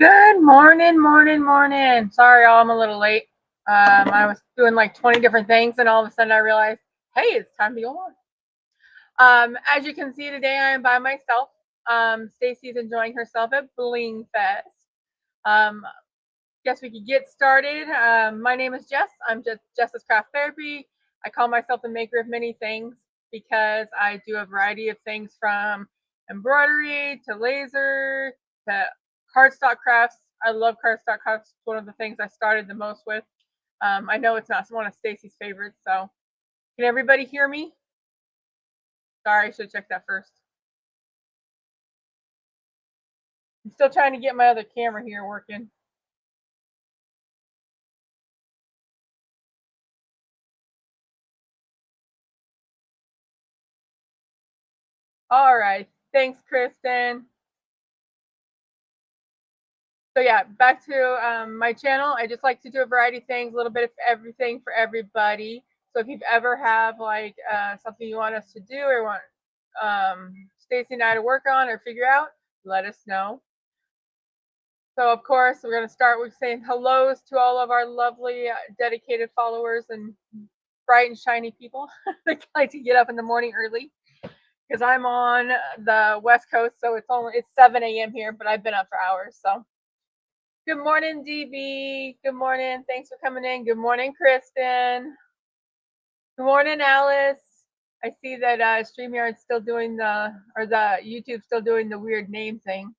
Good morning, morning. Sorry, y'all, I'm a little late. I was doing like 20 different things, and all of a sudden I realized, hey, it's time to go on. As you can see today, I am by myself. Stacy's enjoying herself at Bling Fest. Um, guess we could get started. My name is Jess. I'm just Jess's Craft Therapy. I call myself the maker of many things because I do a variety of things from embroidery to laser to cardstock crafts. I love cardstock crafts. It's one of the things I started the most with. I know it's not one of Stacy's favorites, so can everybody hear me? Sorry, I should check that first. I'm still trying to get my other camera here working. All right, thanks, Kristen. So yeah, back to my channel. I just like to do a variety of things, a little bit of everything for everybody. So if you've ever have like something you want us to do or want Stacy and I to work on or figure out, let us know. So of course, we're going to start with saying hellos to all of our lovely, dedicated followers and bright and shiny people that like to get up in the morning early. Because I'm on the West Coast, so it's 7 a.m. here, but I've been up for hours. So good morning, DB. Good morning. Thanks for coming in. Good morning, Kristen. Good morning, Alice. I see that StreamYard's still doing the YouTube's still doing the weird name thing.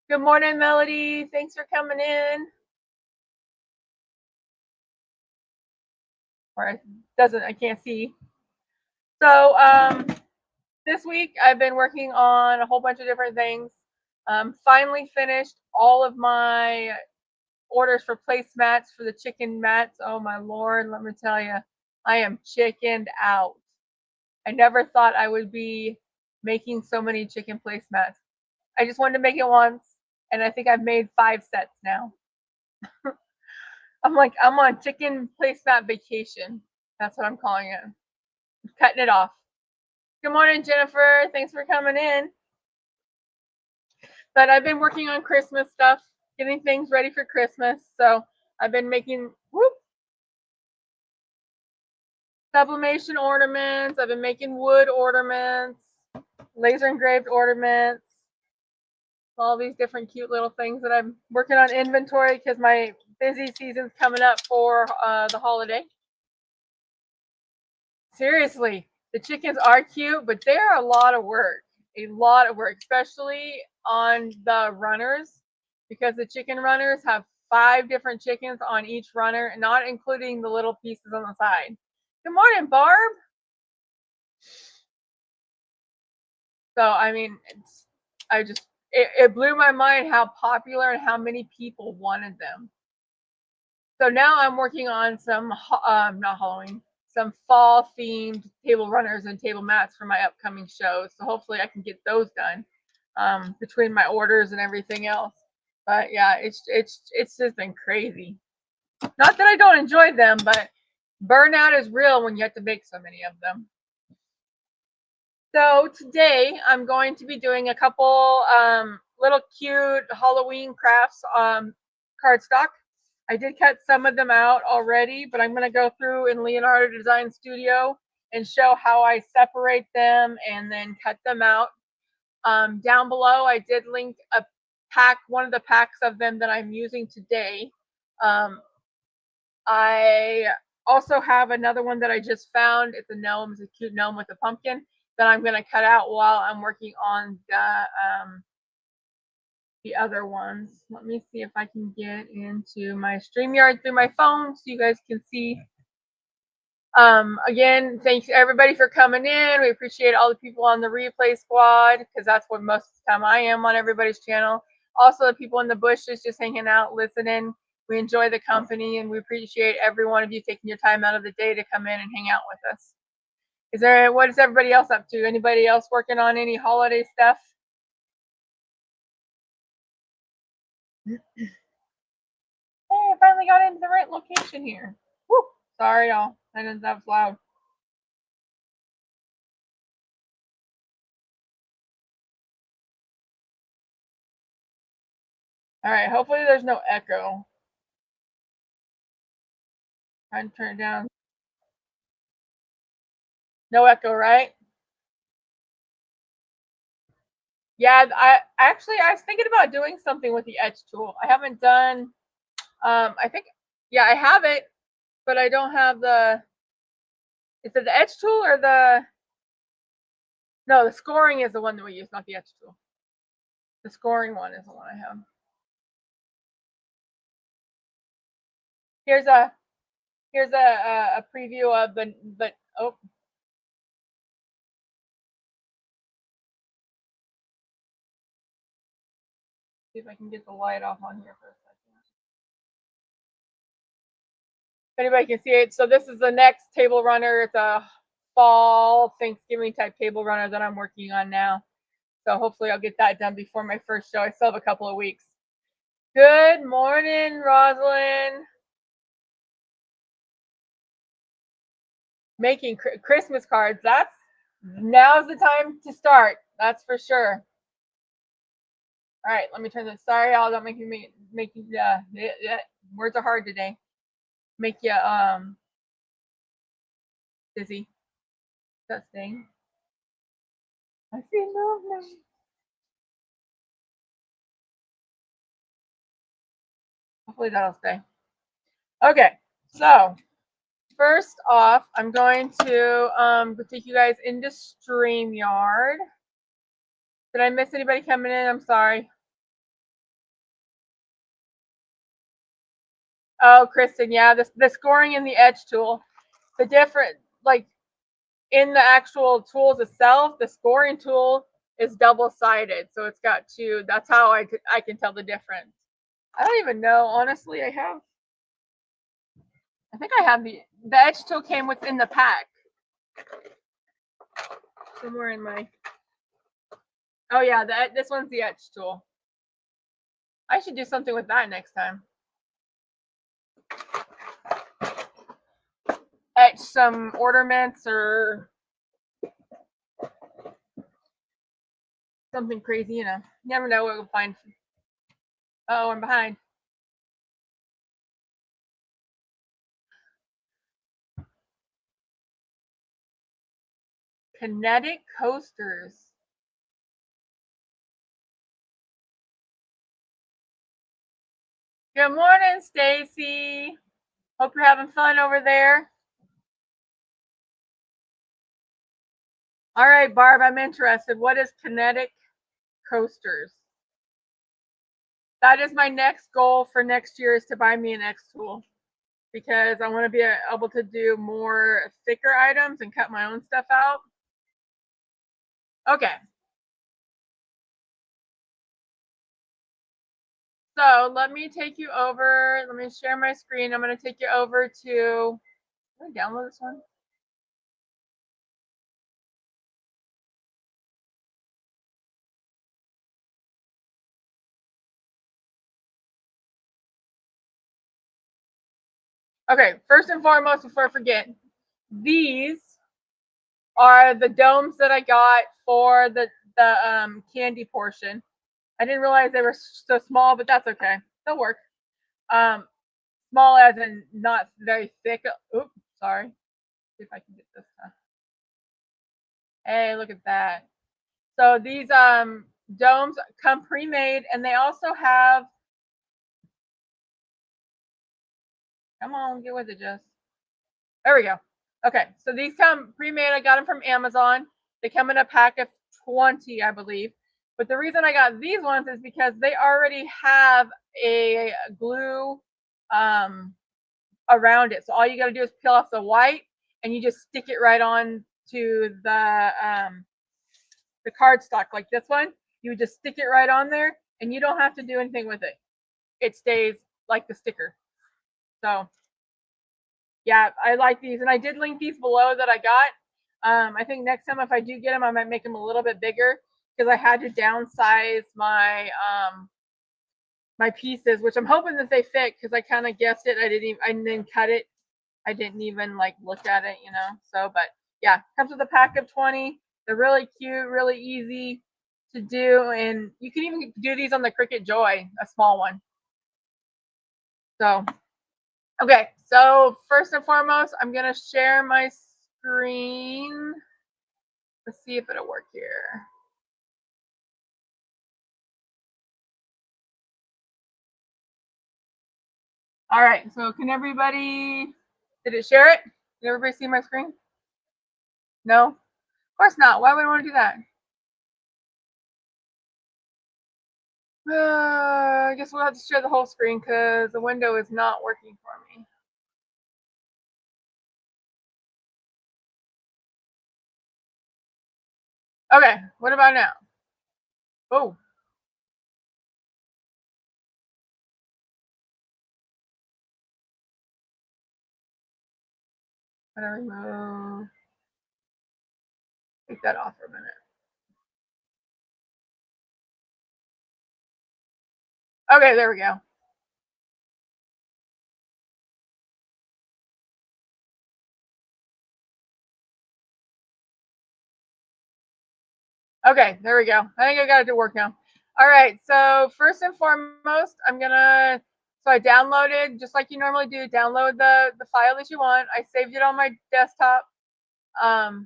Good morning, Melody. Thanks for coming in. Or it doesn't, I can't see. So this week I've been working on a whole bunch of different things. Finally finished all of my orders for placemats for the chicken mats. Oh my Lord, let me tell you, I am chickened out. I never thought I would be making so many chicken placemats. I just wanted to make it once, and I think I've made 5 sets now. I'm on chicken placemat vacation. That's what I'm calling it. I'm cutting it off. Good morning, Jennifer. Thanks for coming in. But I've been working on Christmas stuff, getting things ready for Christmas. So I've been making sublimation ornaments. I've been making wood ornaments, laser engraved ornaments, all these different cute little things that I'm working on inventory because my busy season's coming up for the holiday. Seriously, the chickens are cute, but they are a lot of work. A lot of work, especially on the runners, because the chicken runners have 5 different chickens on each runner, not including the little pieces on the side. Good morning, Barb. So I mean, it blew my mind how popular and how many people wanted them. So now I'm working on some not Halloween, some fall themed table runners and table mats for my upcoming shows. So hopefully I can get those done between my orders and everything else. But yeah, it's just been crazy. Not that I don't enjoy them, but burnout is real when you have to make so many of them. So today I'm going to be doing a couple little cute Halloween crafts cardstock. I did cut some of them out already, but I'm going to go through in Leonardo Design Studio and show how I separate them and then cut them out. Down below, I did link a pack, one of the packs of them that I'm using today. I also have another one that I just found. It's a gnome. It's a cute gnome with a pumpkin that I'm going to cut out while I'm working on the other ones. Let me see if I can get into my StreamYard through my phone so you guys can see. Again, thanks everybody for coming in. We appreciate all the people on the replay squad because that's what most of the time I am on everybody's channel. Also, the people in the bushes just hanging out, listening. We enjoy the company and we appreciate every one of you taking your time out of the day to come in and hang out with us. What is everybody else up to? Anybody else working on any holiday stuff? Hey, I finally got into the right location here. Woo! Sorry, y'all. I know that was loud. All right, hopefully there's no echo. Trying to turn it down. No echo, right? Yeah, I was thinking about doing something with the etch tool. I haven't done. I think, yeah, I have it, but I don't have the. Is it the etch tool or the? No, the scoring is the one that we use, not the etch tool. The scoring one is the one I have. Here's a preview of the oh. See if I can get the light off on here for a second. If anybody can see it, so this is the next table runner. It's a fall Thanksgiving type table runner that I'm working on now. So hopefully I'll get that done before my first show. I still have a couple of weeks. Good morning, Rosalind. Making Christmas cards. Now's the time to start. That's for sure. All right, let me turn this. Sorry, y'all. Don't make you words are hard today. Make you dizzy. That thing. I see movement. Hopefully that'll stay. Okay, so first off, I'm going to take you guys into StreamYard. Did I miss anybody coming in? I'm sorry. Oh, Kristen, yeah, the scoring in the etch tool, the different, like in the actual tools itself, the scoring tool is double-sided, so it's got two. That's how I can tell the difference. I don't even know, honestly. I think I have the etch tool came within the pack somewhere in my. Oh yeah, this one's the etch tool. I should do something with that next time. Etch some ornaments or something crazy, you know. Never know what we'll find. Oh, I'm behind. Kinetic coasters. Good morning, Stacy. Hope you're having fun over there. All right, Barb, I'm interested. What is kinetic coasters? That is my next goal for next year, is to buy me an X tool, because I want to be able to do more thicker items and cut my own stuff out. Okay. So let me take you over. Let me share my screen. I'm going to take you over to. Can I download this one? Okay, first and foremost, before I forget, these are the domes that I got for the candy portion. I didn't realize they were so small, but that's okay. They'll work. Small as in not very thick. Oops, sorry. See if I can get this. Hey, look at that. So these domes come pre-made, and they also have. Come on, get with it, Jess. There we go. Okay, so these come pre-made. I got them from Amazon. They come in a pack of 20, I believe. But the reason I got these ones is because they already have a glue around it. So all you got to do is peel off the white, and you just stick it right on to the cardstock, like this one. You just stick it right on there, and you don't have to do anything with it. It stays like the sticker. So yeah, I like these, and I did link these below that I got. I think next time if I do get them, I might make them a little bit bigger, because I had to downsize my my pieces, which I'm hoping that they fit, because I kind of guessed it. I didn't cut it. I didn't even like look at it, you know. So, but yeah, comes with a pack of 20. They're really cute, really easy to do, and you can even do these on the Cricut Joy, a small one. So, okay. So first and foremost, I'm going to share my screen. Let's see if it'll work here. All right. So can everybody, did it share it? Did everybody see my screen? No? Of course not. Why would I want to do that? I guess we'll have to share the whole screen because the window is not working for me. Okay, what about now? Oh. I'm gonna remove, take that off for a minute. Okay, there we go. Okay, there we go. I think I got it to work now. All right, so first and foremost, so I downloaded, just like you normally do, download the file that you want. I saved it on my desktop. Oh,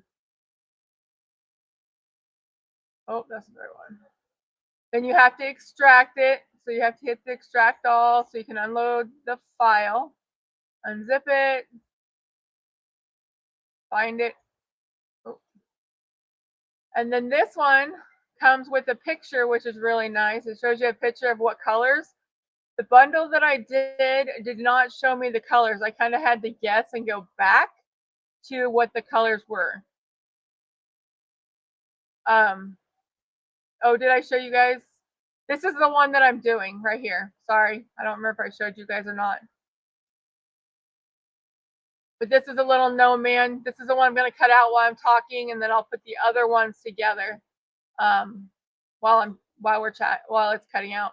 that's the right one. Then you have to extract it. So you have to hit the extract all so you can unload the file, unzip it, find it. Oh. And then this one comes with a picture, which is really nice. It shows you a picture of what colors. The bundle that I did not show me the colors. I kind of had to guess and go back to what the colors were. Oh, did I show you guys? This is the one that I'm doing right here. Sorry, I don't remember if I showed you guys or not. But this is a little snowman. This is the one I'm going to cut out while I'm talking, and then I'll put the other ones together while it's cutting out.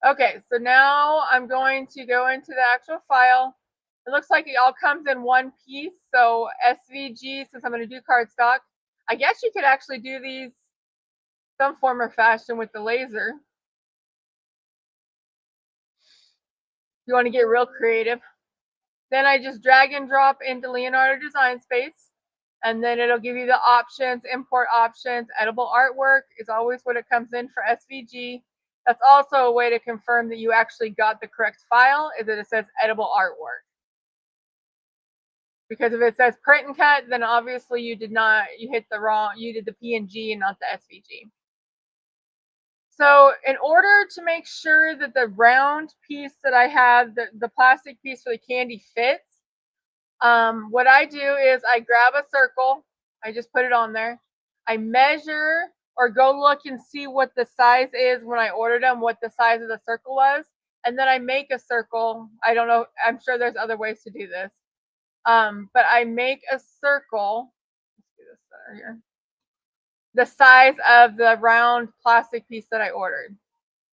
Okay, so now I'm going to go into the actual file. It looks like it all comes in one piece. So SVG, since I'm going to do cardstock, I guess you could actually do these some form or fashion with the laser. You want to get real creative. Then I just drag and drop into Leonardo Design Space, and then it'll give you the options, import options. Edible artwork is always what it comes in for SVG. That's also a way to confirm that you actually got the correct file, is that it says edible artwork. Because if it says print and cut, then obviously you did the PNG and not the SVG. So in order to make sure that the round piece that I have, the plastic piece for the candy fits, what I do is I grab a circle, I just put it on there, I measure or go look and see what the size is when I ordered them, what the size of the circle was, and then I make a circle. I don't know, I'm sure there's other ways to do this. But I make a circle. Let's do this center here. The size of the round plastic piece that I ordered.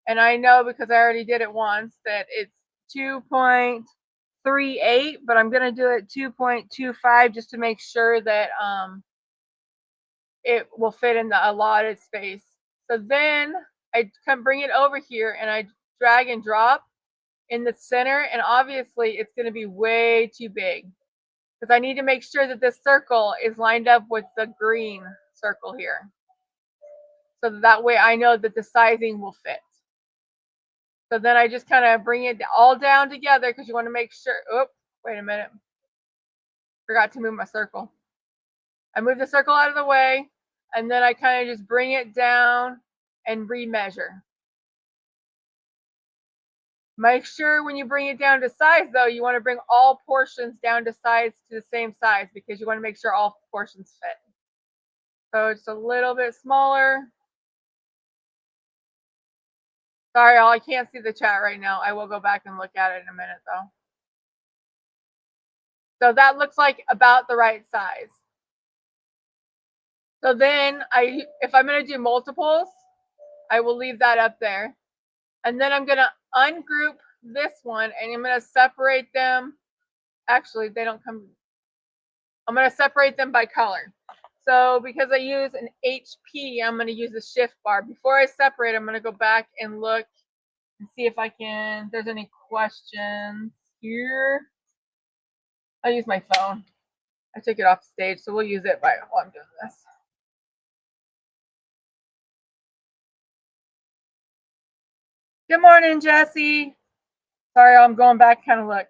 And I know because I already did it once that it's 2.38, but I'm going to do it 2.25 just to make sure that it will fit in the allotted space. So then I come bring it over here and I drag and drop in the center, and obviously it's going to be way too big because I need to make sure that this circle is lined up with the green circle here. So that way I know that the sizing will fit. So then I just kind of bring it all down together because you want to make sure. Oh, wait a minute. Forgot to move my circle. I move the circle out of the way, and then I kind of just bring it down and remeasure. Make sure when you bring it down to size, though, you want to bring all portions down to size to the same size because you want to make sure all portions fit. So it's a little bit smaller. Sorry, I can't see the chat right now. I will go back and look at it in a minute, though. So that looks like about the right size. So then if I'm going to do multiples, I will leave that up there. And then I'm going to ungroup this one and I'm going to separate them. Actually, they don't come. I'm going to separate them by color. So because I use an HP, I'm going to use a shift bar. Before I separate, I'm going to go back and look and see if I can, if there's any questions here. I'll use my phone. I took it off stage, so we'll use it while I'm doing this. Good morning, Jesse. Sorry, I'm going back kind of look.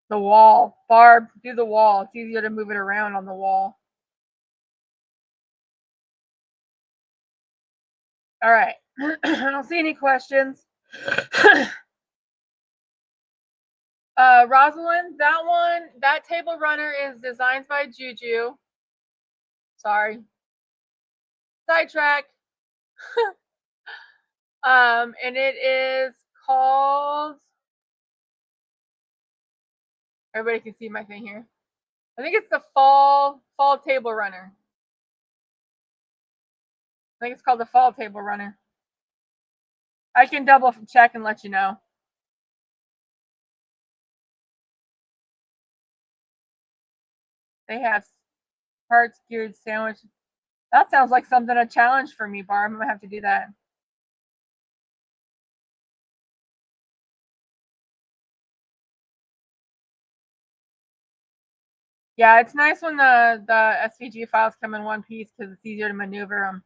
The wall. Barb, do the wall. It's easier to move it around on the wall. All right. I don't see any questions. Rosalind, that table runner is designed by Juju. Sorry. Sidetrack. And it is called, everybody can see my thing here. I think it's the fall table runner. I think it's called the fall table runner. I can double check and let you know. They have parts geared sandwich. That sounds like something a challenge for me, Barb. I'm gonna have to do that. Yeah, it's nice when the SVG files come in one piece because it's easier to maneuver them.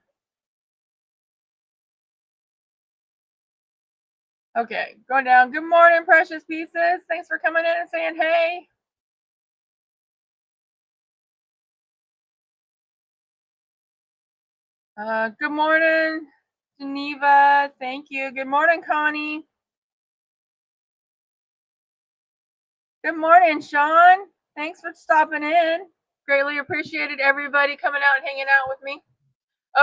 Okay, going down. Good morning, precious pieces. Thanks for coming in and saying hey. Good morning, Geneva. Thank you. Good morning, Connie. Good morning, Sean. Thanks for stopping in. Greatly appreciated everybody coming out and hanging out with me.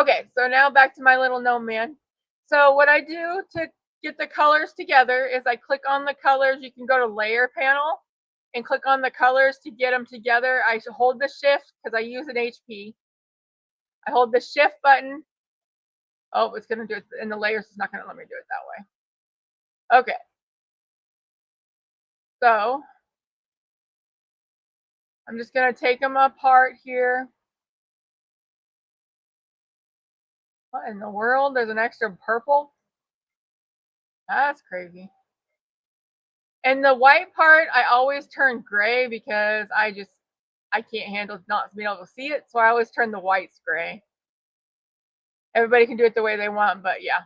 Okay, so now back to my little gnome man. So what I do to get the colors together is I click on the colors. You can go to layer panel and click on the colors to get them together. I should hold the shift because I use an HP. I hold the shift button. Oh, it's gonna do it in the layers. It's not gonna let me do it that way. Okay. So I'm just gonna take them apart here. What in the world? There's an extra purple? That's crazy. And the white part, I always turn gray because I can't handle not being able to see it. So I always turn the whites gray. Everybody can do it the way they want, but yeah.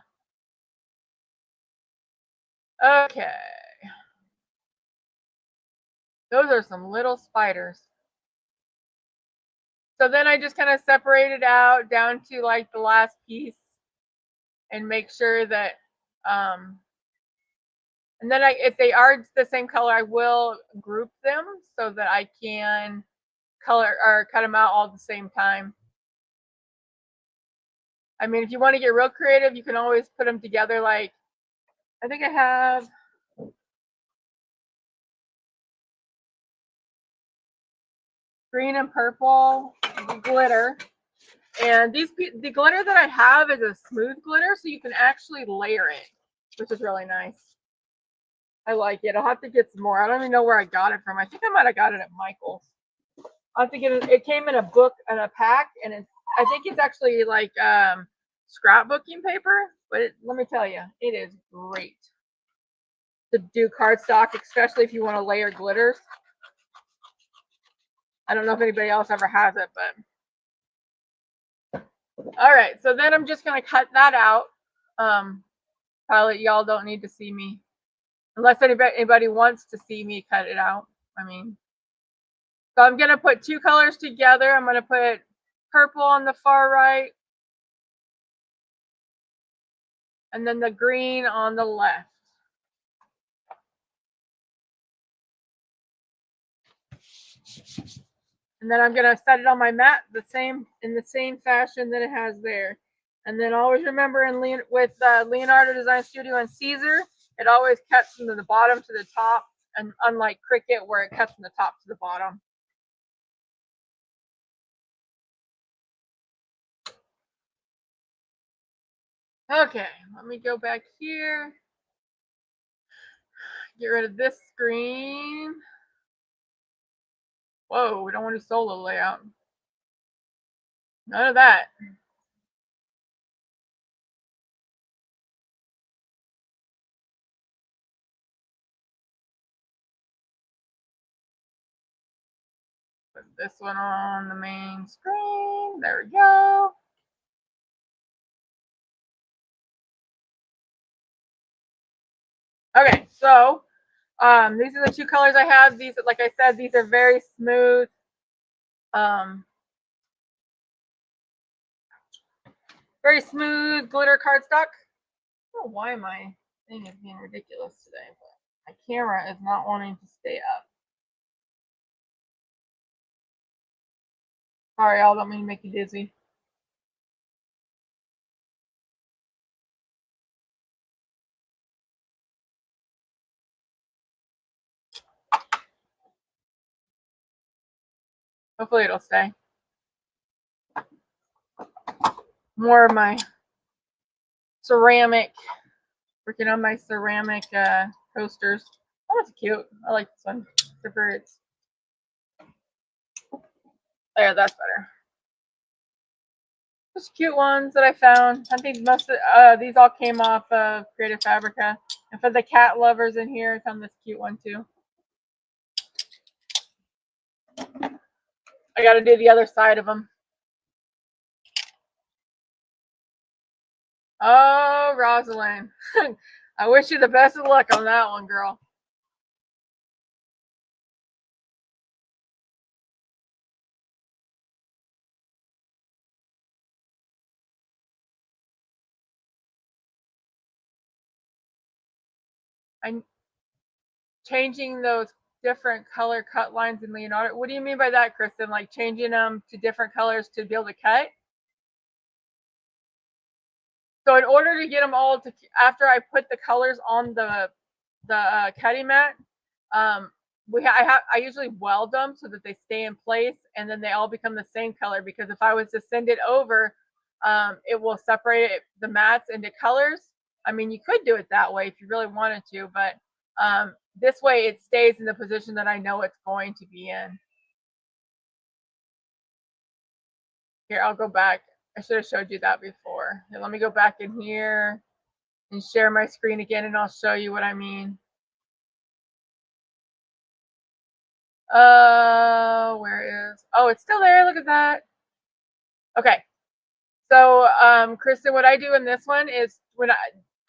Okay. Those are some little spiders. So then I just kind of separate it out down to like the last piece and make sure that, and then if they are the same color, I will group them so that I can color or cut them out all at the same time. I mean, if you want to get real creative, you can always put them together. Like, I think I have green and purple glitter. And the glitter that I have is a smooth glitter, so you can actually layer it, which is really nice. I like it. I'll have to get some more. I don't even know where I got it from. I think I might have got it at Michael's. I'll have to get it. It came in a book and a pack, and I think it's actually like scrapbooking paper. But let me tell you, it is great to do cardstock, especially if you want to layer glitters. I don't know if anybody else ever has it, but all right. So then I'm just gonna cut that out. Probably y'all don't need to see me unless anybody wants to see me cut it out. I mean, so I'm gonna put two colors together. I'm gonna put purple on the far right, and then the green on the left. And then I'm gonna set it on my mat in the same fashion that it has there. And then always remember with Leonardo Design Studio and Siser, it always cuts from the bottom to the top, and unlike Cricut where it cuts from the top to the bottom. Okay, let me go back here. Get rid of this screen. Whoa, we don't want to solo layout. None of that. Put this one on the main screen. There we go. Okay, so these are the two colors I have. These, like I said, these are very smooth. Very smooth glitter cardstock. Oh, why my thing is being ridiculous today? But my camera is not wanting to stay up. Sorry, y'all, don't mean to make you dizzy. Hopefully it'll stay. More of my ceramic, working on my ceramic coasters. Oh, that's cute. I like this one. The birds. There, that's better. Just cute ones that I found. I think most of these all came off of Creative Fabrica. And for the cat lovers in here, I found this cute one too. I got to do the other side of them. Oh, Rosalind. I wish you the best of luck on that one, girl. I'm changing those different color cut lines in Leonardo. What do you mean by that, Kristen? Like changing them to different colors to be able to cut? So in order to get them all to, after I put the colors on the cutting mat, I usually weld them so that they stay in place, and then they all become the same color. Because if I was to send it over, it will separate the mats into colors. I mean, you could do it that way if you really wanted to, but this way it stays in the position that I know it's going to be in. Here, I'll go back. I should have showed you that before. Here, let me go back in here and share my screen again, and I'll show you what I mean. Where is? Oh, it's still there. Look at that. Okay. So, Kristen, what I do in this one is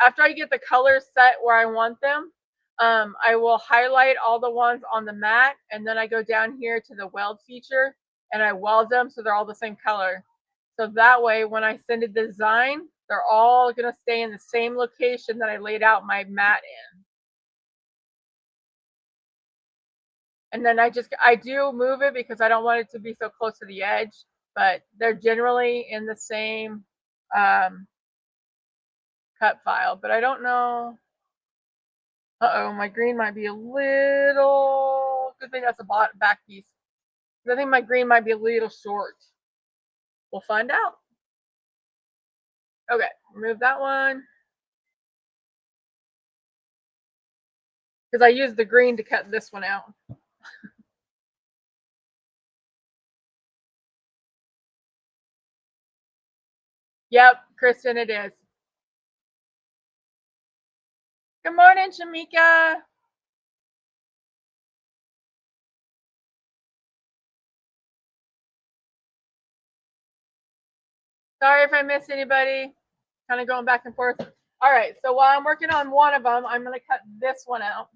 after I get the colors set where I want them, I will highlight all the ones on the mat, and then I go down here to the weld feature and I weld them so they're all the same color. So that way, when I send a design, they're all going to stay in the same location that I laid out my mat in. And then I do move it because I don't want it to be so close to the edge, but they're generally in the same cut file. But I don't know. Uh-oh, my green might be a little, good thing that's a back piece. I think my green might be a little short. We'll find out. Okay, remove that one. Because I used the green to cut this one out. Yep, Kristen, it is. Good morning, Shamika. Sorry if I missed anybody. Kind of going back and forth. All right, so while I'm working on one of them, I'm going to cut this one out.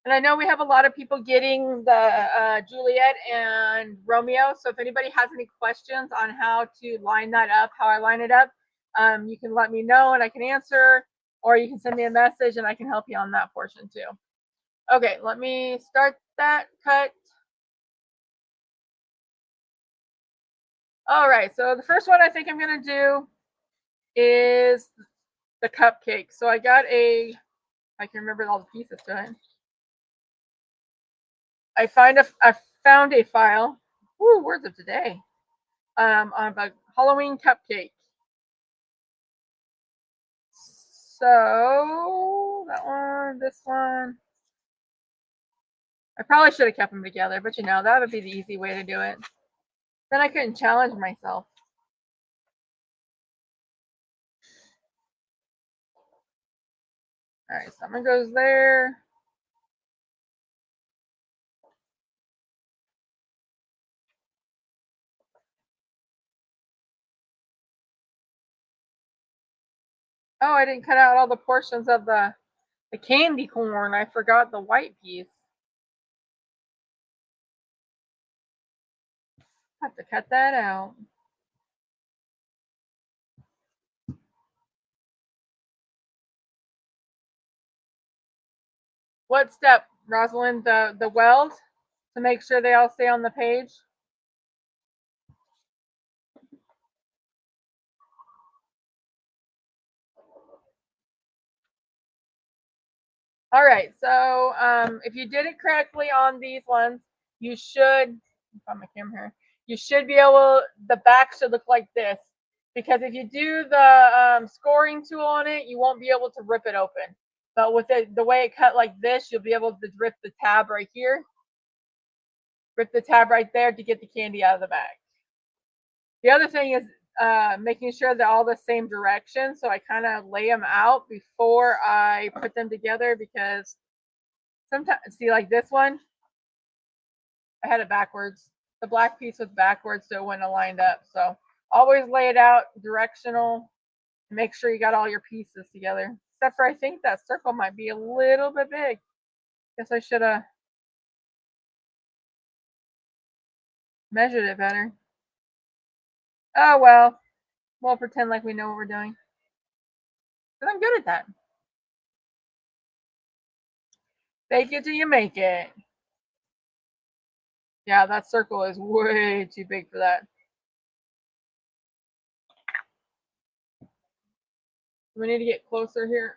And I know we have a lot of people getting the Juliet and Romeo. So if anybody has any questions on how to line that up, how I line it up, you can let me know and I can answer, or you can send me a message and I can help you on that portion too. Okay, let me start that cut. All right, so the first one I think I'm going to do is the cupcake. So I got I can remember all the pieces to it. I found a file. Ooh, words of today. On a Halloween cupcake. So that one, this one. I probably should have kept them together, but you know, that would be the easy way to do it. Then I couldn't challenge myself. All right, someone goes there. Oh, I didn't cut out all the portions of the candy corn. I forgot the white piece. Have to cut that out. What step, Rosalind? The weld to make sure they all stay on the page. All right, so if you did it correctly on these ones, you should, on my camera here, you should be able, the back should look like this. Because if you do the scoring tool on it, you won't be able to rip it open. But with it, the way it cut like this, you'll be able to rip the tab right here. Rip the tab right there to get the candy out of the bag. The other thing is making sure they're all the same direction. So I kind of lay them out before I put them together, because sometimes, see, like this one, I had it backwards. The black piece was backwards, so it wouldn't have lined up. So always lay it out directional. Make sure you got all your pieces together. Except for, I think that circle might be a little bit big. Guess I should have measured it better. Oh well. We'll pretend like we know what we're doing. But I'm good at that. Fake it till you make it. Yeah, that circle is way too big for that. We need to get closer here.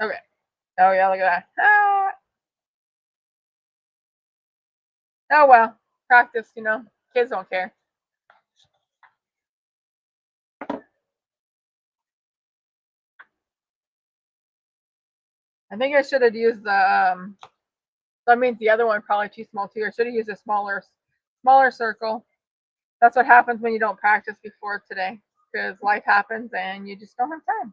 Okay. Oh yeah, look at that. Ah. Oh well. Practice, you know. Kids don't care. I think I should have used the that means the other one probably too small too. I should have used a smaller circle. That's what happens when you don't practice before today, because life happens and you just don't have time.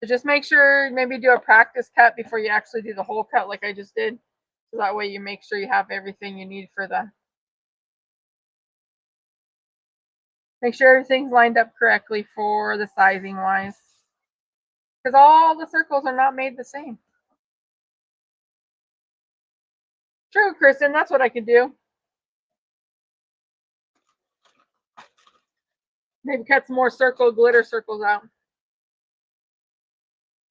So just make sure, maybe do a practice cut before you actually do the whole cut like I just did. So that way you make sure you have everything you need for the, make sure everything's lined up correctly for the sizing wise. Because all the circles are not made the same. True, Kristen, that's what I could do. Maybe cut some more glitter circles out.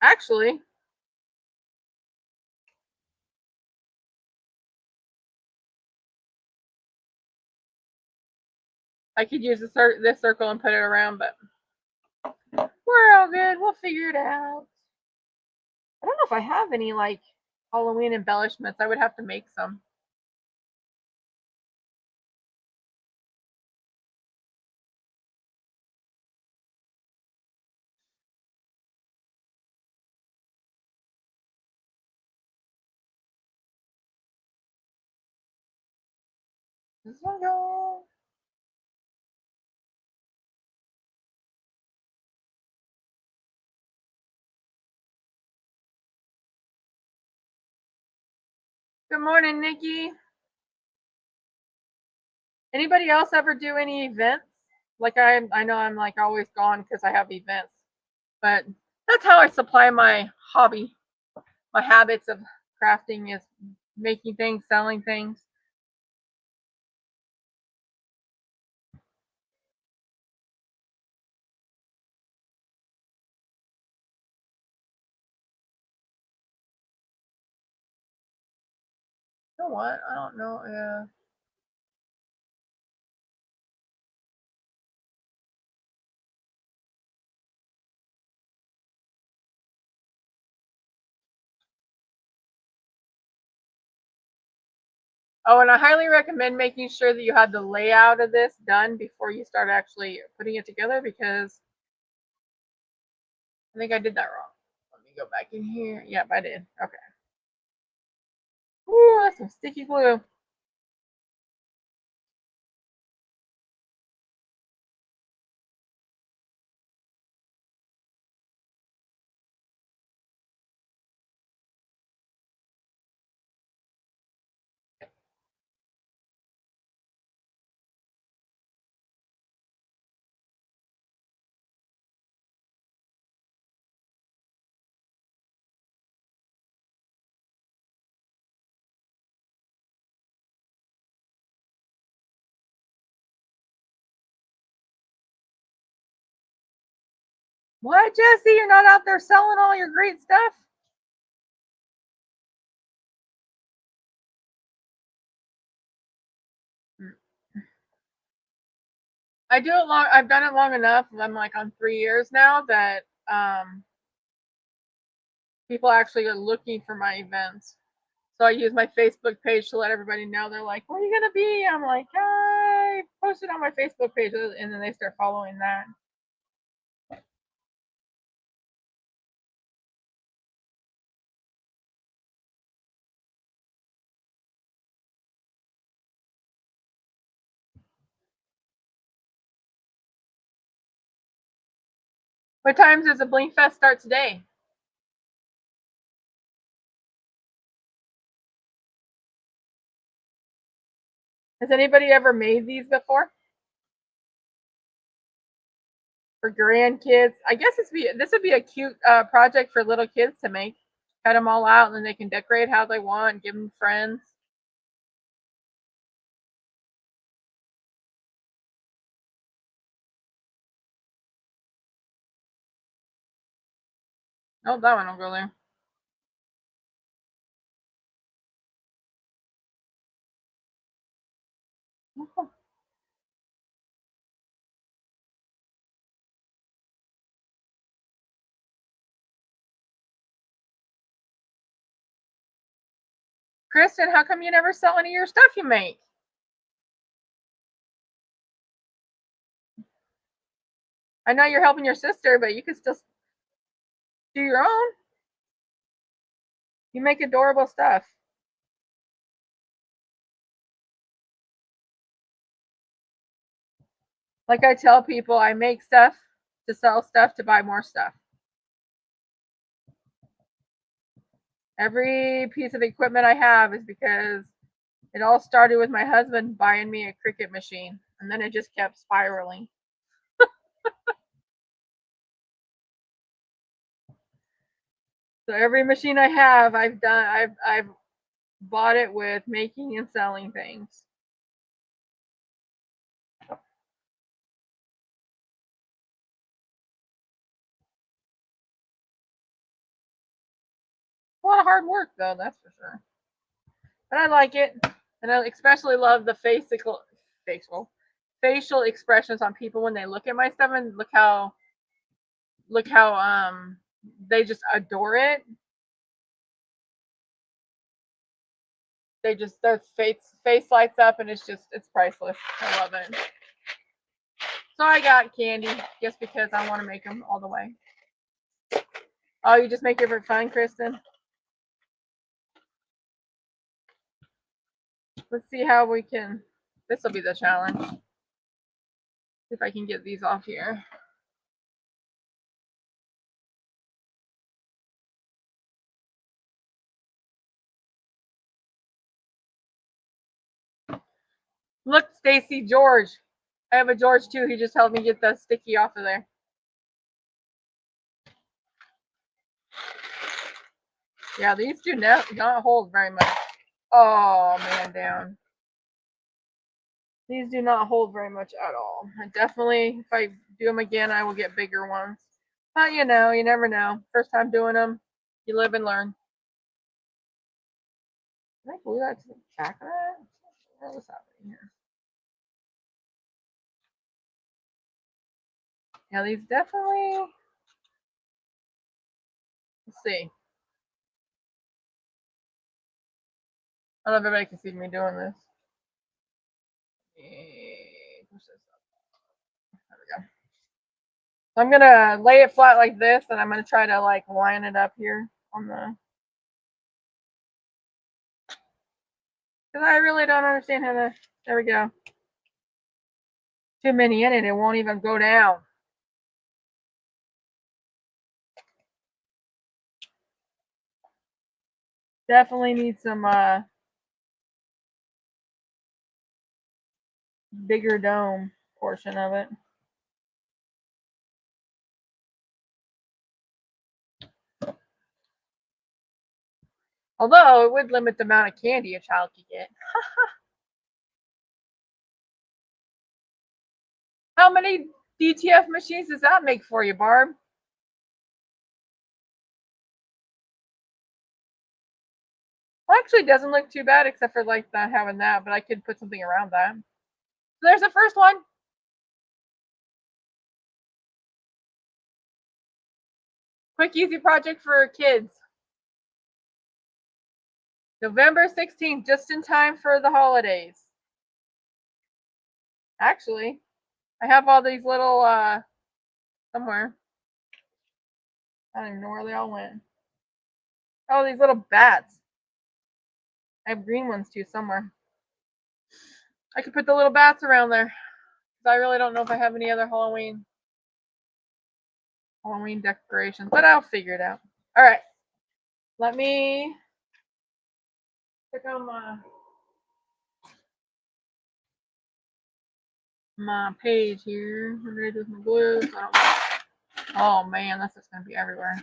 Actually, I could use this circle and put it around, but we're all good. We'll figure it out. I don't know if I have any like Halloween embellishments. I would have to make some. This one go. Good morning, Nikki. Anybody else ever do any events? Like I know I'm like always gone because I have events, but that's how I supply my hobby. My habits of crafting is making things, selling things. You know what? I don't know. Yeah. Oh, and I highly recommend making sure that you have the layout of this done before you start actually putting it together, because I think I did that wrong. Let me go back in here. Yep, I did. Okay. Ooh, that's some sticky glue. What, Jesse? You're not out there selling all your great stuff? I do it long. I've done it long enough. I'm like on 3 years now that people actually are looking for my events. So I use my Facebook page to let everybody know. They're like, "Where are you gonna be?" I'm like, "I posted on my Facebook page," and then they start following that. What times does the Bling Fest start today? Has anybody ever made these before for grandkids? I guess this would be a cute project for little kids to make. Cut them all out, and then they can decorate how they want. Give them friends. Oh, that one will go there. Kristen, how come you never sell any of your stuff you make? I know you're helping your sister, but you could still do your own. You make adorable stuff. Like I tell people, I make stuff to sell stuff to buy more stuff. Every piece of equipment I have is because it all started with my husband buying me a Cricut machine, and then it just kept spiraling. So every machine I have, I've bought it with making and selling things. A lot of hard work though, that's for sure. But I like it, and I especially love the facial expressions on people when they look at my stuff, and look how they just adore it. They just their face lights up, and it's priceless. I love it. So I got candy just because I want to make them all the way. Oh, you just make it for fun, Kristen? Let's see how we can. This will be the challenge. See if I can get these off here. Look, Stacy, George. I have a George too. He just helped me get the sticky off of there. Yeah, these do not hold very much. Oh, man, down. These do not hold very much at all. I definitely, if I do them again, I will get bigger ones. But you never know. First time doing them, you live and learn. Can I glue that to the back of that? What's happening here? Yeah, these definitely. Let's see. I don't know if everybody can see me doing this. Push this up. There we go. So I'm gonna lay it flat like this, and I'm gonna try to like line it up here on the. Because I really don't understand how to. There we go. Too many in it, it won't even go down. Definitely need some bigger dome portion of it. Although it would limit the amount of candy a child could get. How many DTF machines does that make for you, Barb? Well, actually, it doesn't look too bad except for like not having that, but I could put something around that. So there's the first one. Quick, easy project for kids. November 16th, just in time for the holidays. Actually, I have all these little, somewhere. I don't even know where they all went. Oh, these little bats. I have green ones too somewhere. I could put the little bats around there. Because I really don't know if I have any other Halloween decorations, but I'll figure it out. All right. Let me click on my page here. What did I do with my glue? Oh man, that's just gonna be everywhere.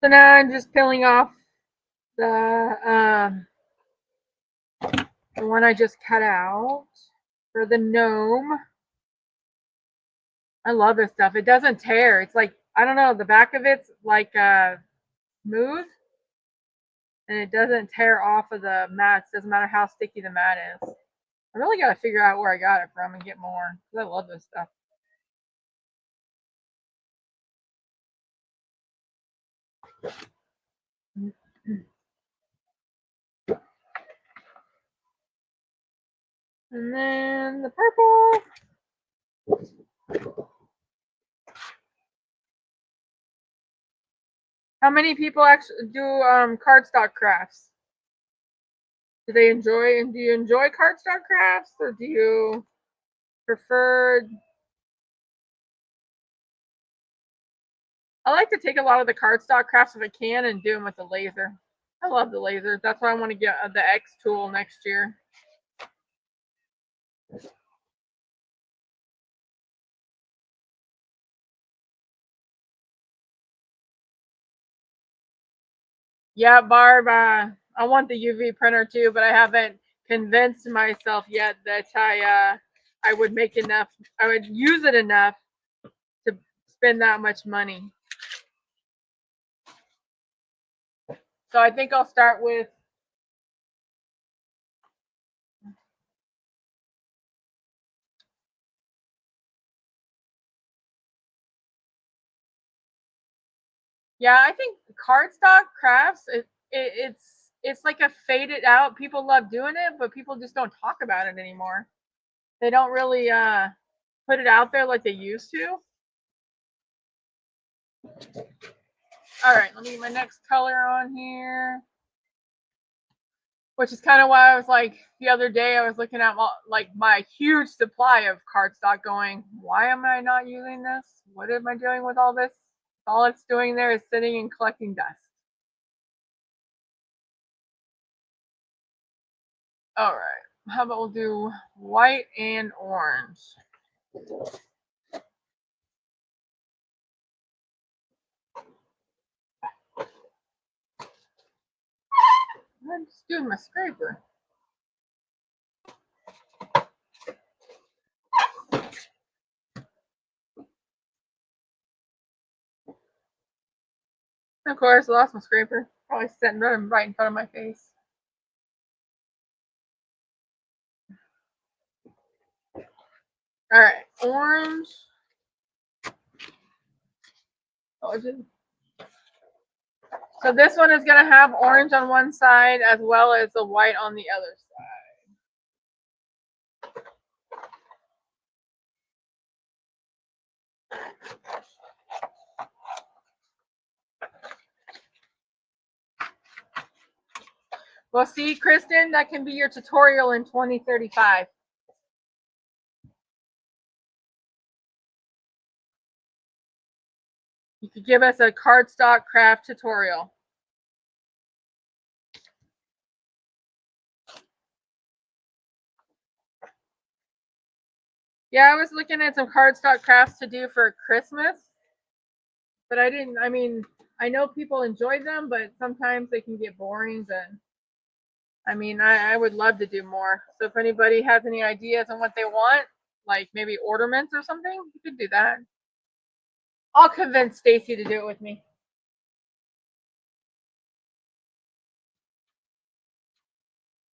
So now I'm just peeling off the one I just cut out for the gnome. I love this stuff. It doesn't tear. It's like, I don't know, the back of it's like smooth, and it doesn't tear off of the mats. Doesn't matter how sticky the mat is. I really got to figure out where I got it from and get more, because I love this stuff. And then the purple. How many people actually do cardstock crafts? Do they enjoy, and do you enjoy cardstock crafts, or do you prefer? I like to take a lot of the cardstock crafts if I can and do them with the laser. I love the laser. That's why I want to get the X tool next year. Yeah, Barb, I want the UV printer too, but I haven't convinced myself yet that I would make enough. I would use it enough to spend that much money. So I think I'll start with. Yeah, I think cardstock crafts. It's like a faded out. People love doing it, but people just don't talk about it anymore. They don't really put it out there like they used to. All right, let me get my next color on here. Which is kind of why I was like, the other day I was looking at like my huge supply of cardstock going, why am I not using this? What am I doing with all this? All it's doing there is sitting and collecting dust. All right, how about we'll do white and orange. I'm just doing my scraper. Of course, I lost my scraper. Probably sitting right in front of my face. All right, orange. Oh, so this one is going to have orange on one side as well as the white on the other side. Well, see, Kristen, that can be your tutorial in 2035. You could give us a cardstock craft tutorial. Yeah, I was looking at some cardstock crafts to do for Christmas, but I mean, I know people enjoy them, but sometimes they can get boring. And I mean, I would love to do more. So if anybody has any ideas on what they want, like maybe ornaments or something, you could do that. I'll convince Stacy to do it with me.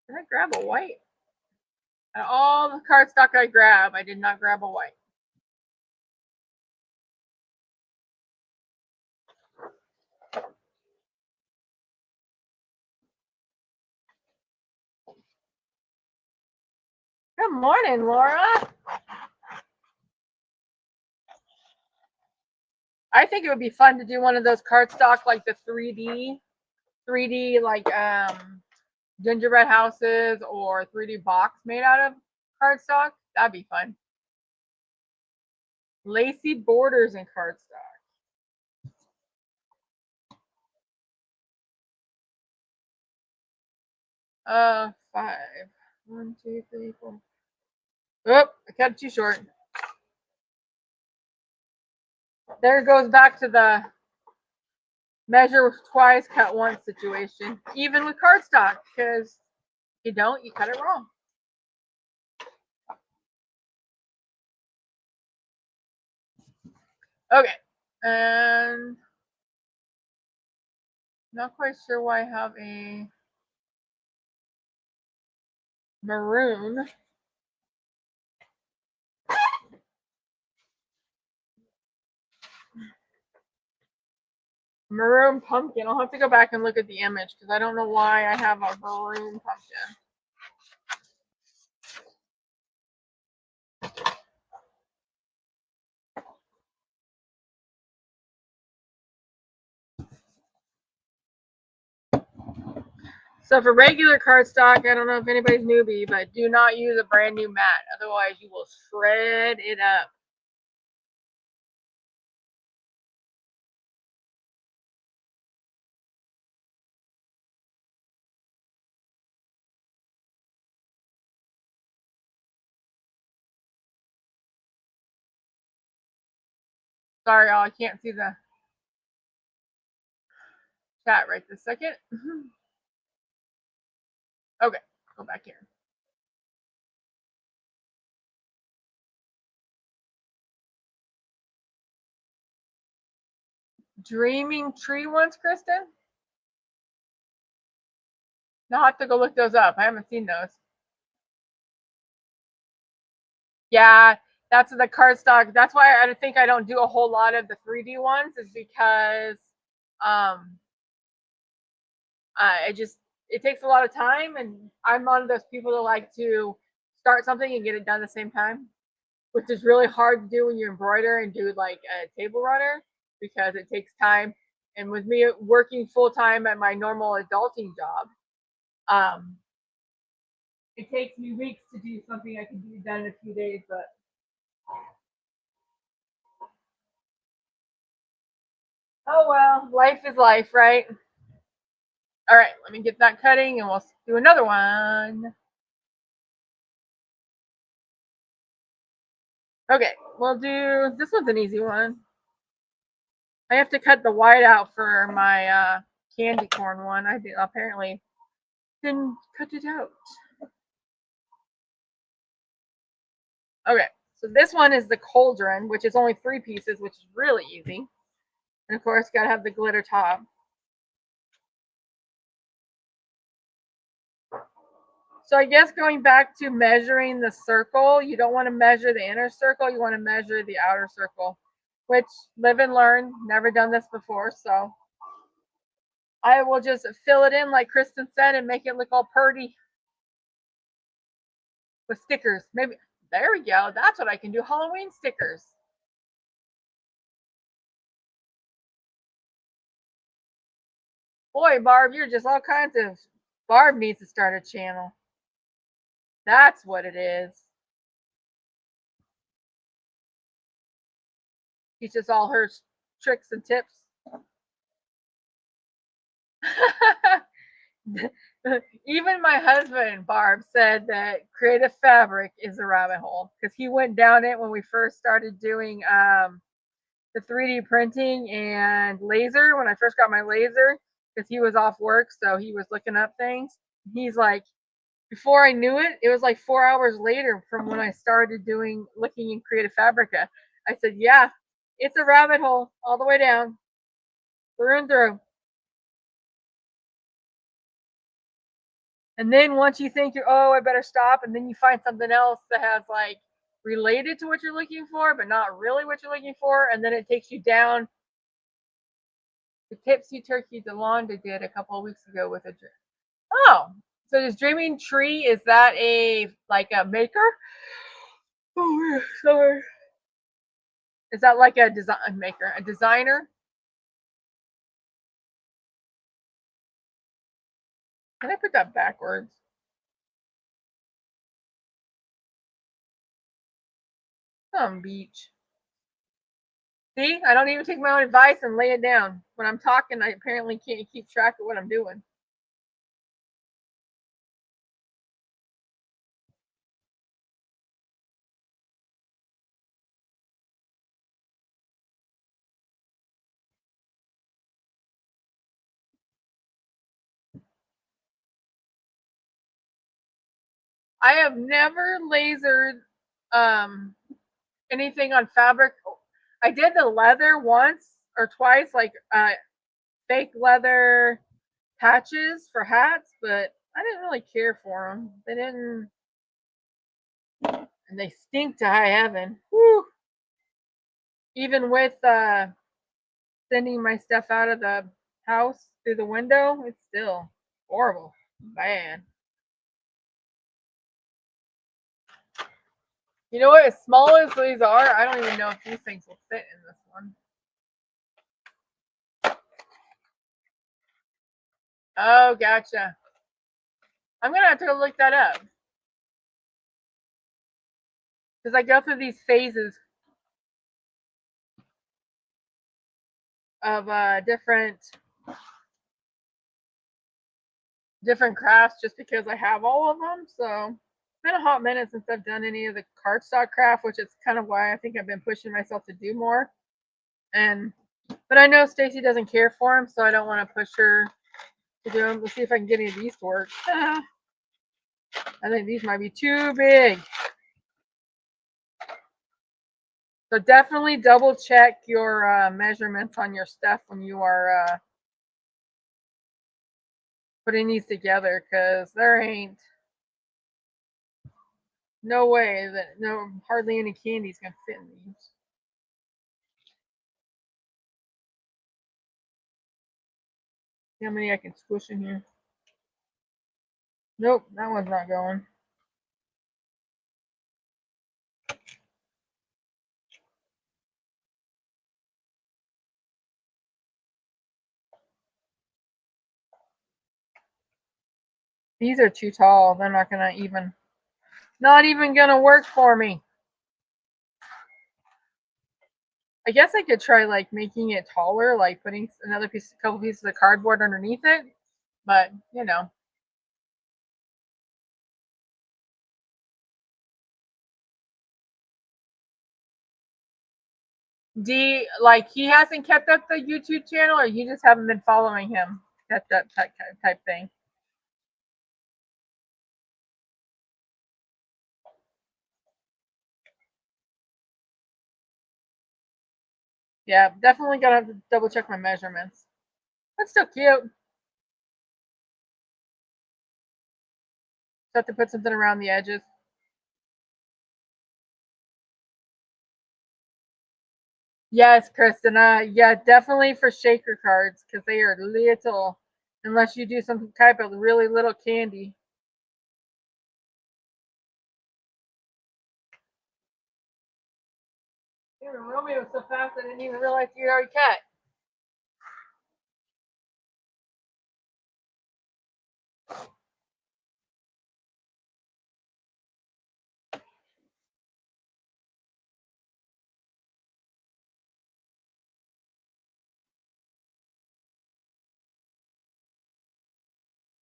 Did I grab a white? Out of all the cardstock I grab, I did not grab a white. Good morning, Laura. I think it would be fun to do one of those cardstock, like the 3D like gingerbread houses or 3D box made out of cardstock. That'd be fun. Lacy borders in cardstock. 5. 1, 2, 3, 4. Oh, I cut it too short. There it goes back to the measure twice, cut once situation. Even with cardstock, because if you don't, you cut it wrong. Okay, and not quite sure why I have a maroon. Maroon pumpkin. I'll have to go back and look at the image because I don't know why I have a maroon pumpkin. So for regular cardstock, I don't know if anybody's newbie, but do not use a brand new mat. Otherwise, you will shred it up. Sorry, y'all, I can't see the chat right this second. Okay, go back here. Dreaming tree ones, Kristen? I'll have to go look those up. I haven't seen those. Yeah, that's the cardstock. That's why I think I don't do a whole lot of the 3D ones, is because it takes a lot of time, and I'm one of those people that like to start something and get it done at the same time, which is really hard to do when you embroider and do like a table runner because it takes time. And with me working full time at my normal adulting job, it takes me weeks to do something I can do done in a few days. But oh well, life is life, right? All right, let me get that cutting and we'll do another one. Okay, we'll do, this one's an easy one. I have to cut the white out for my candy corn one. I apparently didn't cut it out. Okay, so this one is the cauldron, which is only 3 pieces, which is really easy. And of course, gotta have the glitter top. So I guess going back to measuring the circle, you don't want to measure the inner circle, you want to measure the outer circle, which live and learn, never done this before. So I will just fill it in like Kristen said and make it look all purty with stickers. Maybe, there we go. That's what I can do, Halloween stickers. Boy, Barb, you're just all kinds of, Barb needs to start a channel. That's what it is. Teach us all her tricks and tips. Even my husband, Barb, said that creative fabric is a rabbit hole because he went down it when we first started doing the 3D printing and laser. When I first got my laser, because he was off work, so he was looking up things. He's like, before I knew it, it was like 4 hours later from when I started looking in Creative Fabrica. I said, yeah, it's a rabbit hole all the way down, through and through. And then once you think oh, I better stop, and then you find something else that has like related to what you're looking for, but not really what you're looking for, and then it takes you down. The Tipsy Turkey Delonda did a couple of weeks ago with a oh, so this Dreaming Tree, is that a like a maker? Oh, sorry. Is that like a design maker, a designer? Can I put that backwards? Some beach. See, I don't even take my own advice and lay it down. When I'm talking, I apparently can't keep track of what I'm doing. I have never lasered anything on fabric. I did the leather once or twice, like fake leather patches for hats, but I didn't really care for them. They didn't, and they stink to high heaven. Whew. Even with sending my stuff out of the house through the window, it's still horrible, bad. You know what? As small as these are, I don't even know if these things will fit in this one. Oh, gotcha. I'm gonna have to go look that up because I go through these phases of different crafts just because I have all of them. So it's been a hot minute since I've done any of the cardstock craft, which is kind of why I think I've been pushing myself to do more. But I know Stacy doesn't care for them, so I don't want to push her to do them. Let's see if I can get any of these to work. I think these might be too big. So definitely double check your measurements on your stuff when you are putting these together, because there ain't no way that hardly any candy's gonna fit in these. See how many I can squish in here. Nope, that one's not going. These are too tall. They're not even gonna work for me. I guess I could try like making it taller, like putting couple pieces of cardboard underneath it, but you know. Like he hasn't kept up the YouTube channel, or you just haven't been following him? That type thing. Yeah, definitely gotta have to double check my measurements. That's still cute. have to put something around the edges. Yes, Kristen. Yeah, definitely for shaker cards because they are little, unless you do some type of really little candy. Romeo was so fast I didn't even realize you already cut.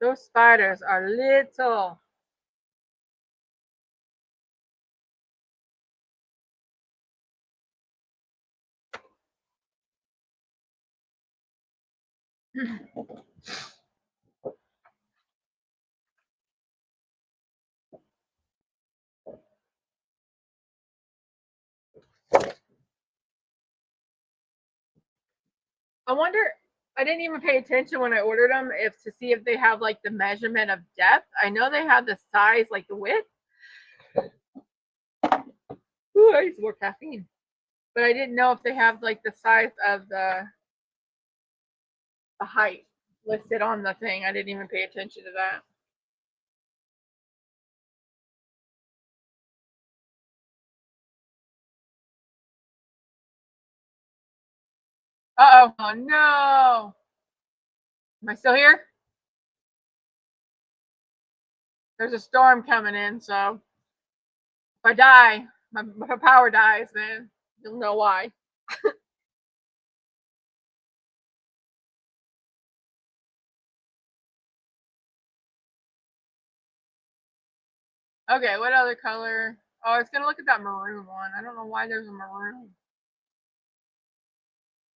Those spiders are little. I wonder, I didn't even pay attention when I ordered them if to see if they have like the measurement of depth. I know they have the size, like the width. Ooh, I used more caffeine. But I didn't know if they have like the size of the height listed on the thing. I didn't even pay attention to that. Uh-oh. Oh, no. Am I still here? There's a storm coming in, so if I die, my power dies, then you'll know why. Okay, what other color? Oh, I was gonna look at that maroon one. I don't know why there's a maroon.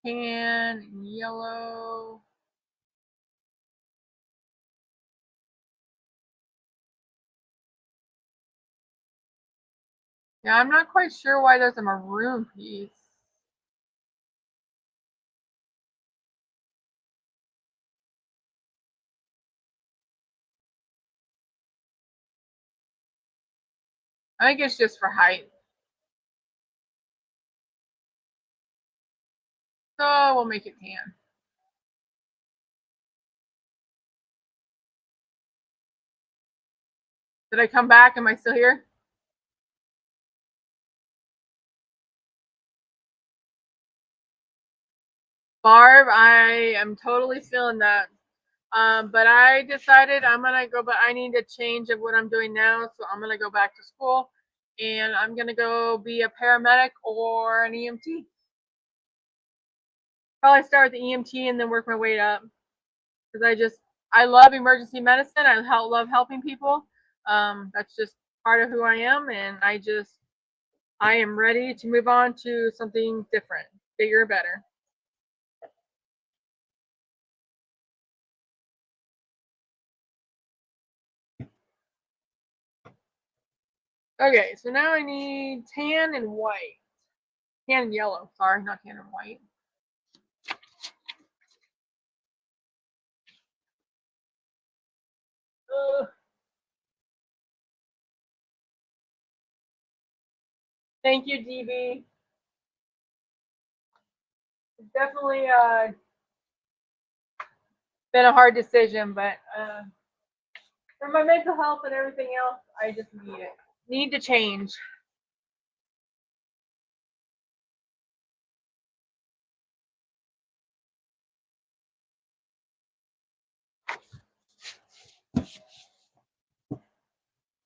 Tan, yellow. Yeah, I'm not quite sure why there's a maroon piece. I think it's just for height. So we'll make it tan. Did I come back? Am I still here? Barb, I am totally feeling that. But I decided I'm gonna go, but I need a change of what I'm doing now, so I'm gonna go back to school, and I'm gonna go be a paramedic or an EMT. Probably start with the EMT and then work my way up, because I love emergency medicine. Love helping people. That's just part of who I am, and I am ready to move on to something different, bigger, better. Okay, so now I need tan and white. Tan and yellow. Sorry, not tan and white. Thank you, DB. It's definitely been a hard decision, but for my mental health and everything else, I just need it. Need to change.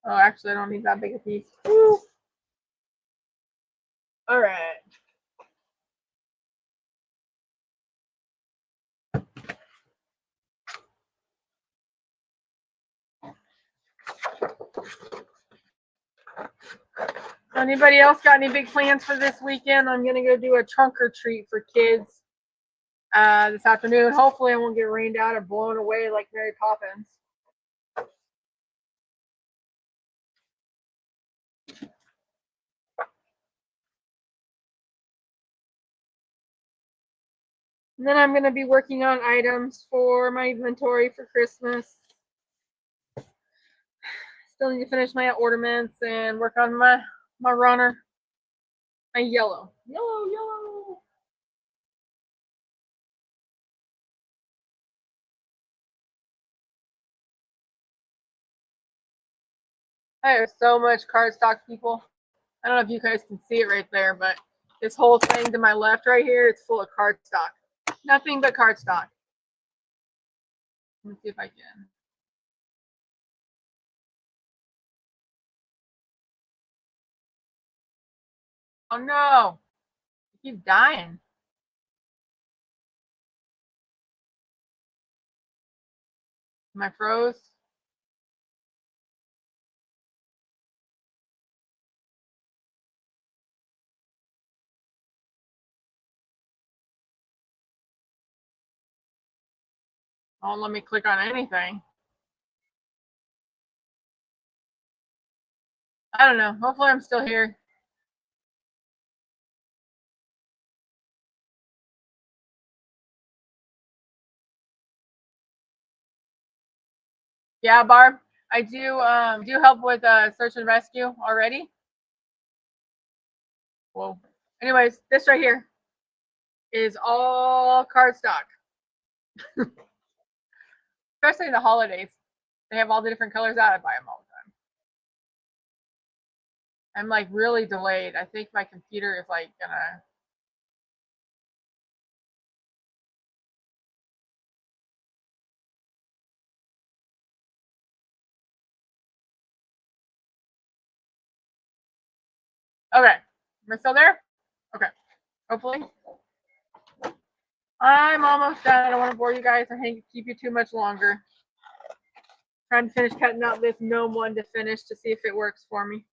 Oh, actually, I don't need that big a piece. Woo. All right. Anybody else got any big plans for this weekend? I'm gonna go do a trunk or treat for kids this afternoon. Hopefully, I won't get rained out or blown away like Mary Poppins. And then I'm going to be working on items for my inventory for Christmas. still need to finish my ornaments and work on my runner. My yellow. I have so much cardstock, people. I don't know if you guys can see it right there, but this whole thing to my left right here, it's full of cardstock. Nothing but cardstock. Let me see if I can. Oh no! I keep dying. Am I froze? Won't let me click on anything. I don't know. Hopefully I'm still here. Yeah, Barb. I do help with search and rescue already. Whoa. Anyways, this right here is all cardstock. Especially in the holidays. They have all the different colors out. I buy them all the time. I'm like really delayed. I think my computer is like gonna. Okay. Am I still there? Okay. Hopefully. I'm almost done. I don't want to bore you guys or keep you too much longer. Trying to finish cutting out this gnome one to finish to see if it works for me.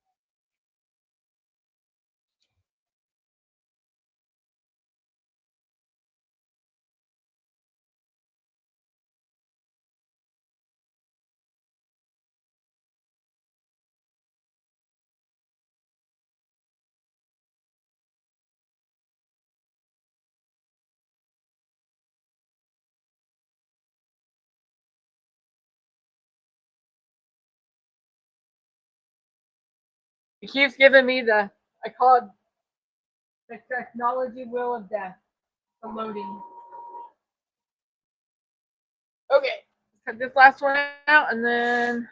It keeps giving me I call it the technology wheel of death. The loading. Okay. Cut this last one out and then.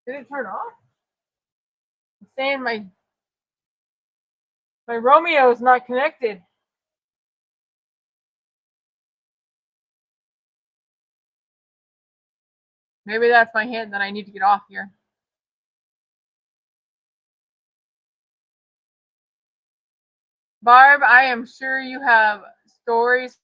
Did it turn off? I'm saying my Romeo is not connected. Maybe that's my hint that I need to get off here. Barb, I am sure you have stories.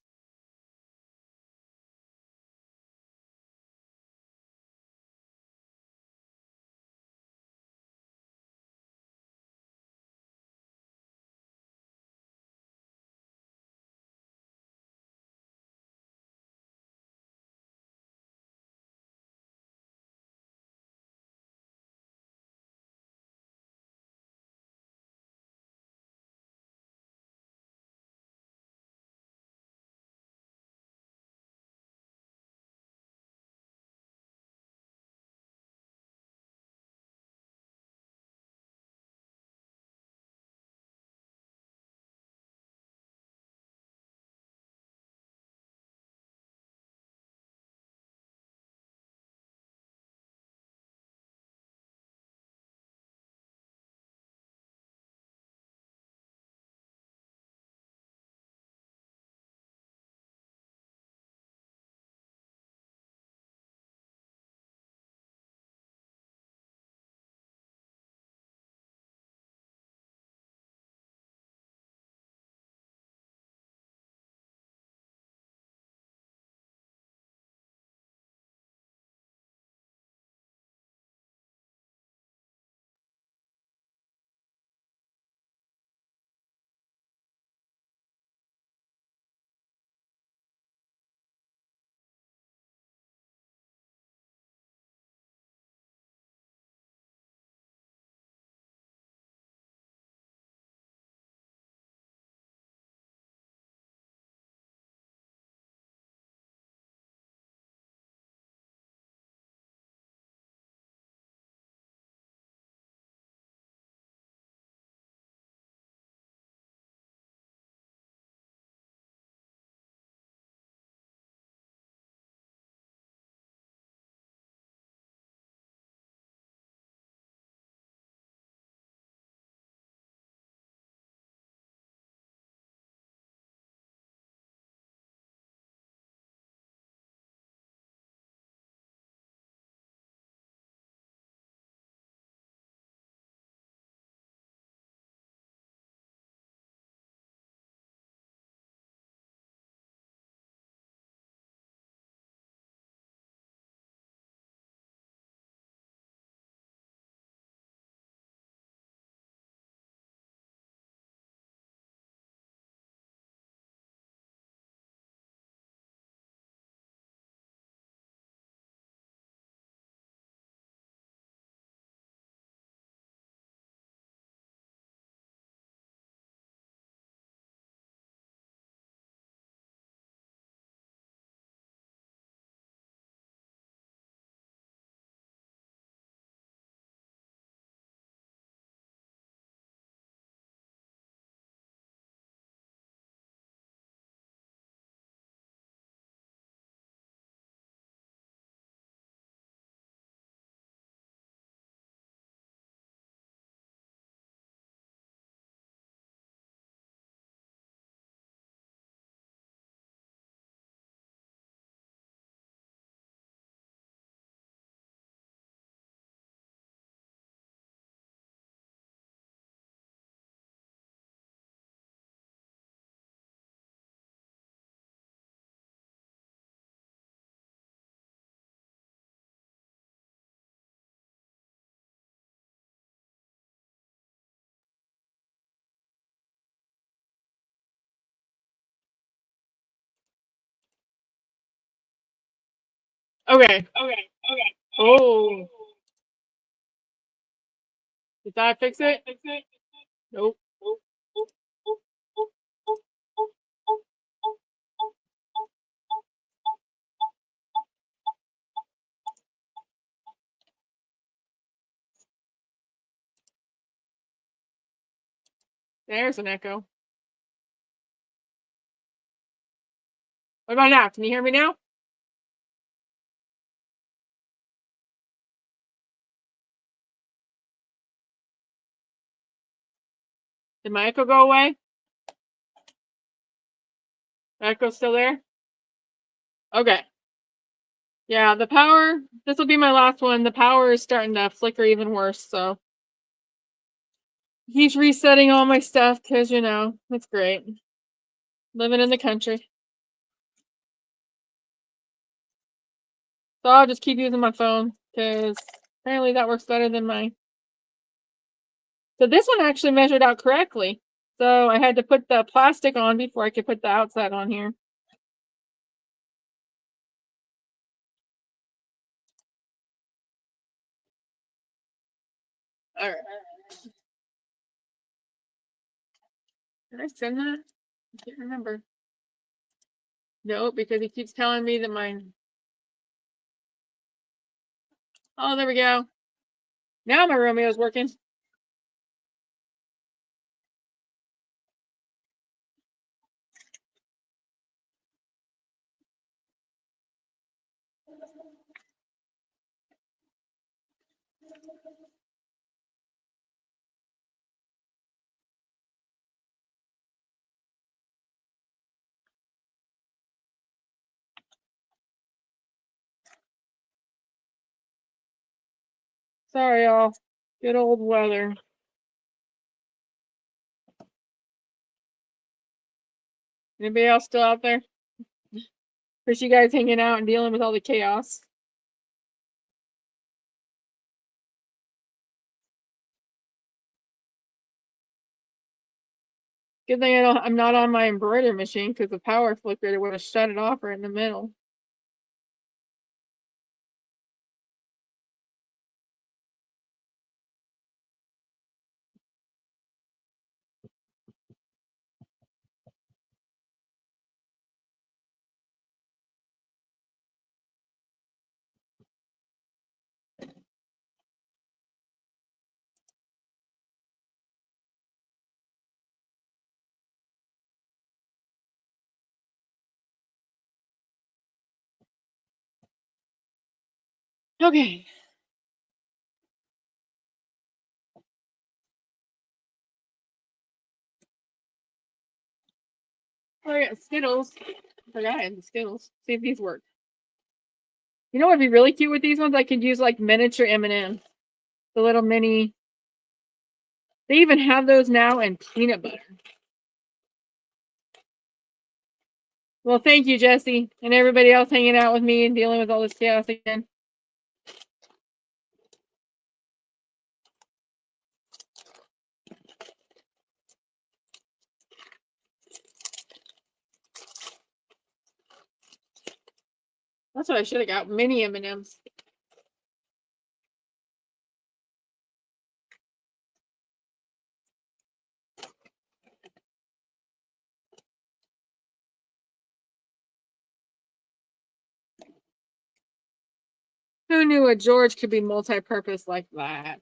Okay. Oh, did that fix it? Nope. There's an echo. What about now? Can you hear me now? Did my echo go away? The echo's still there? Okay. Yeah, the power, this will be my last one. The power is starting to flicker even worse, so he's resetting all my stuff because, you know, it's great. Living in the country. So I'll just keep using my phone because apparently that works better than mine. So this one actually measured out correctly. So I had to put the plastic on before I could put the outside on here. All right. Did I send that? I can't remember. No, because he keeps telling me that mine. Oh, there we go. Now my Romeo's working. Sorry, y'all. Good old weather. Anybody else still out there? Appreciate you guys hanging out and dealing with all the chaos. Good thing I'm not on my embroidery machine because the power flickered. It would have shut it off right in the middle. Okay. Oh, I got Skittles. I forgot I had the Skittles. See if these work. You know what would be really cute with these ones? I could use like miniature M&Ms. The little mini. They even have those now in peanut butter. Well, thank you, Jesse, and everybody else hanging out with me and dealing with all this chaos again. That's what I should have got. Mini M&Ms. Who knew a George could be multi-purpose like that?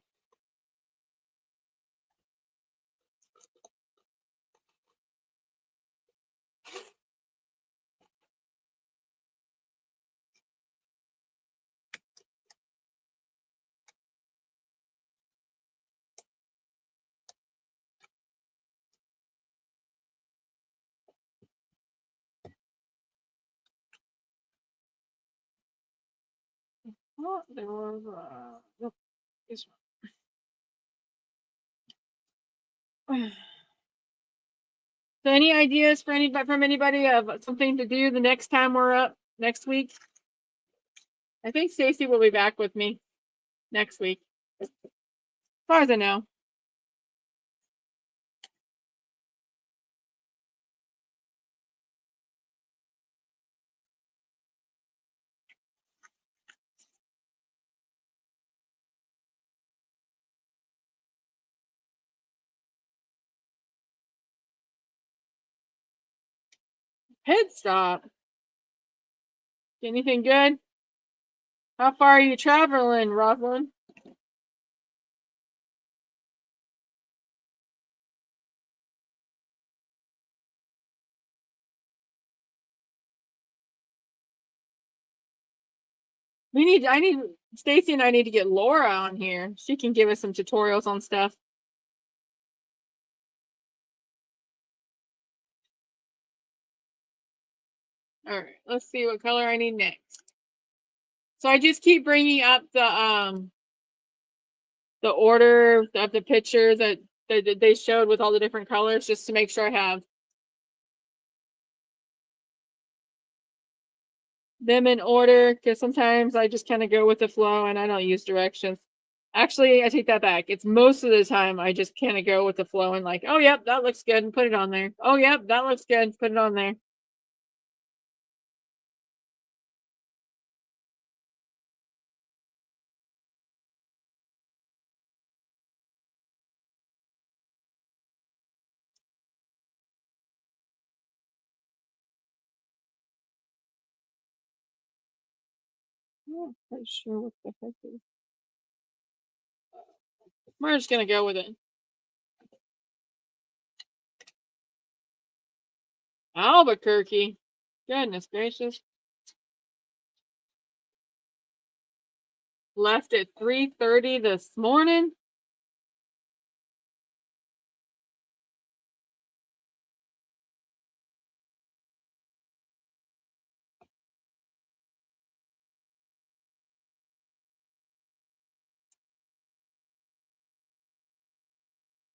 Oh, there was nope, this one. So, any ideas for anybody from anybody of something to do the next time we're up next week? I think Stacy will be back with me next week, as far as I know. Pit stop. Anything good? How far are you traveling, Rosalind? I need, Stacy and I need to get Laura on here. She can give us some tutorials on stuff. All right, let's see what color I need next. So I just keep bringing up the order of the picture that they showed with all the different colors, just to make sure I have them in order, because sometimes I just kind of go with the flow and I don't use directions. Actually, I take that back. It's most of the time I just kind of go with the flow and like, oh, yep, that looks good, and put it on there. Oh, yep, that looks good, put it on there. I'm not quite sure what the heck is. We're just going to go with it. Albuquerque. Goodness gracious. Left at 3:30 this morning.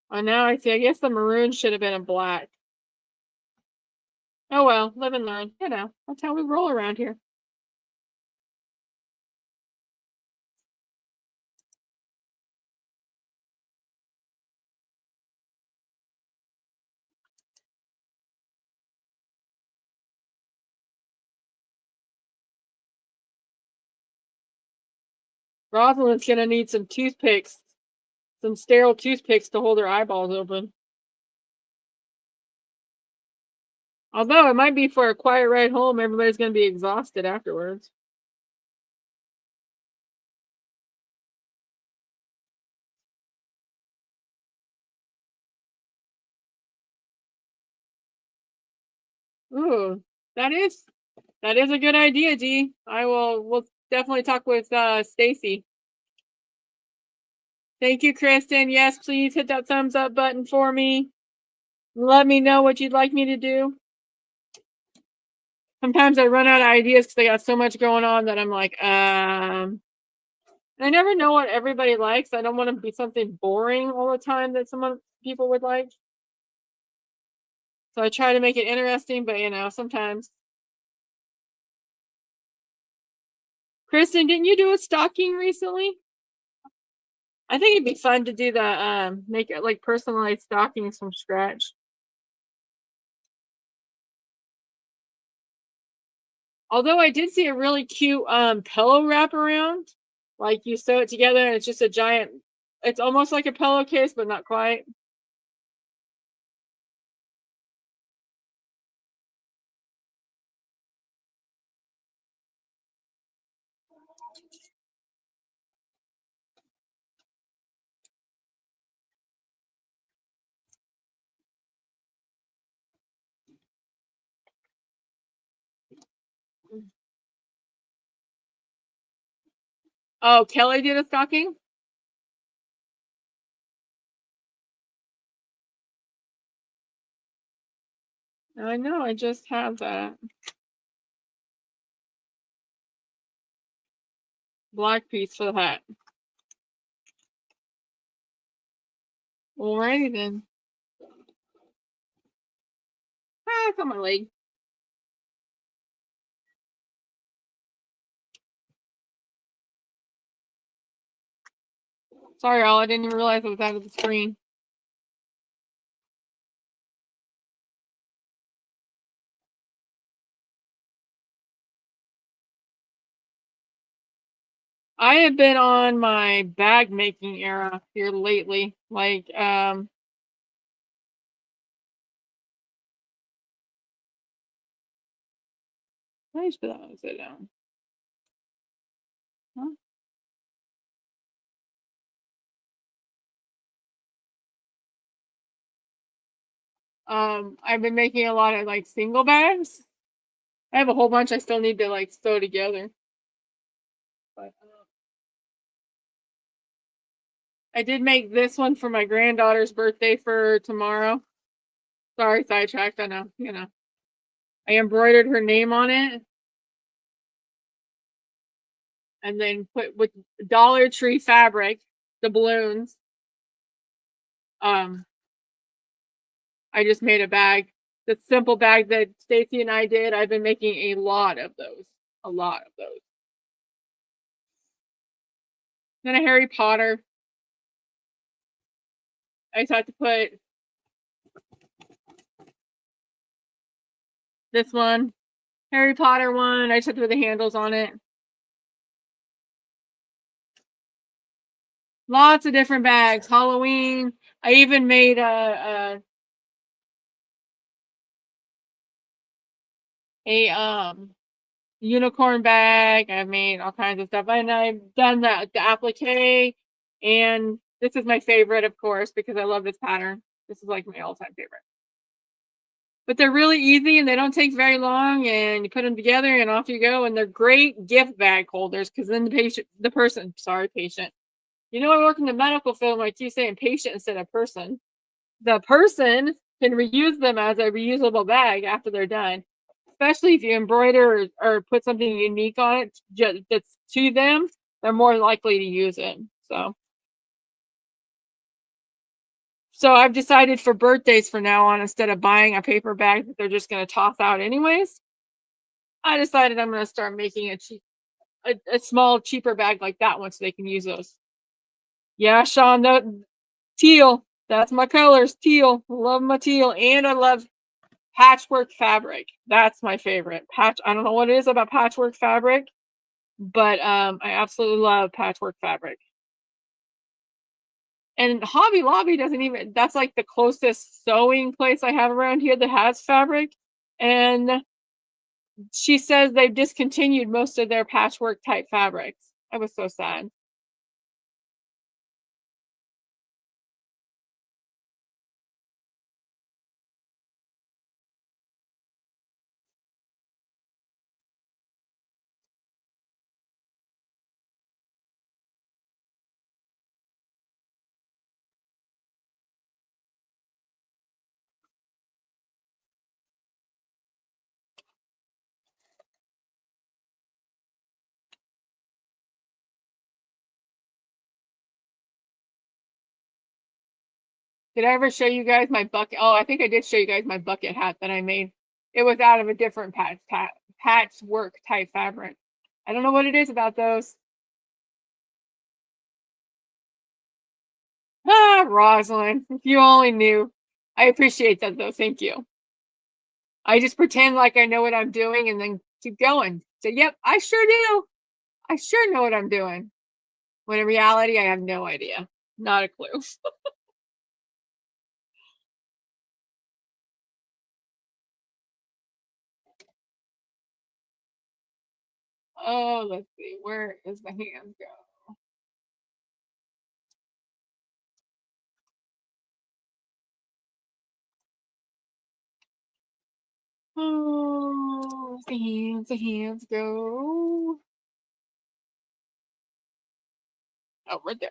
Oh, now I see. I guess the maroon should have been in black. Oh well, live and learn. You know, that's how we roll around here. Rosalind's gonna need some toothpicks, some sterile toothpicks to hold her eyeballs open. Although it might be for a quiet ride home, everybody's gonna be exhausted afterwards. Ooh, that is a good idea, Dee. We'll definitely talk with Stacy. Thank you, Kristen. Yes, please hit that thumbs up button for me. Let me know what you'd like me to do. Sometimes I run out of ideas because I got so much going on that I'm like, I never know what everybody likes. I don't want to be something boring all the time that people would like. So I try to make it interesting, but you know, sometimes. Kristen, didn't you do a stocking recently? I think it'd be fun to do the make it like personalized stockings from scratch. Although I did see a really cute pillow wraparound. Like you sew it together and it's just a giant, it's almost like a pillowcase, but not quite. Oh, Kelly did a stocking? I know, I just have that. Black piece for the hat. Alrighty then. Ah, it's on my leg. Sorry, y'all. I didn't even realize it was out of the screen. I have been on my bag making era here lately. Like, I just put that one sit down. Huh? I've been making a lot of like single bags. I have a whole bunch I still need to like sew together. But I did make this one for my granddaughter's birthday for tomorrow. Sorry, sidetracked. I know, you know. I embroidered her name on it and then put with Dollar Tree fabric, the balloons. I just made a bag. The simple bag that Stacy and I did. I've been making a lot of those. A lot of those. Then a Harry Potter. I just have to put this one, Harry Potter one. I just have to put the handles on it. Lots of different bags. Halloween. I even made a unicorn bag. I've made all kinds of stuff, and I've done the applique. And this is my favorite, of course, because I love this pattern. This is like my all-time favorite. But they're really easy and they don't take very long, and you put them together and off you go. And they're great gift bag holders because then the patient. You know, I work in the medical field. I keep saying patient instead of person. The person can reuse them as a reusable bag after they're done, especially if you embroider or put something unique on it that's to them. They're more likely to use it. So I've decided for birthdays for now on, instead of buying a paper bag that they're just going to toss out anyways, I decided I'm going to start making a small, cheaper bag like that one so they can use those. Yeah, Sean, teal. That's my colors, teal. Love my teal. And I love patchwork fabric. That's my favorite. I don't know what it is about patchwork fabric, but I absolutely love patchwork fabric. And Hobby Lobby doesn't even, that's like the closest sewing place I have around here that has fabric. And she says they've discontinued most of their patchwork type fabrics. I was so sad. Did I ever show you guys my bucket? Oh, I think I did show you guys my bucket hat that I made. It was out of a different patchwork type fabric. I don't know what it is about those. Ah, Rosalind, if you only knew. I appreciate that though. Thank you. I just pretend like I know what I'm doing and then keep going. So, yep, I sure do. I sure know what I'm doing. When in reality, I have no idea. Not a clue. Oh, let's see. Where is the hand go? Oh, the hands go. Oh, right there.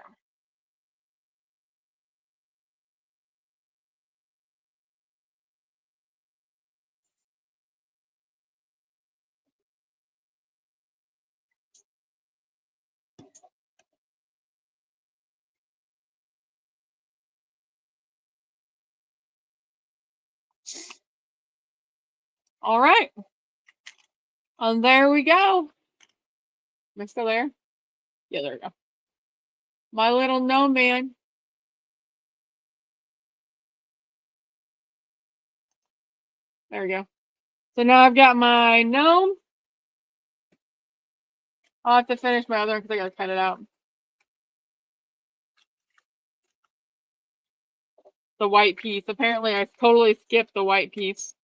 All right. And there we go. Am I still there? Yeah, there we go. My little gnome man. There we go. So now I've got my gnome. I'll have to finish my other one because I gotta cut it out. The white piece. Apparently, I totally skipped the white piece.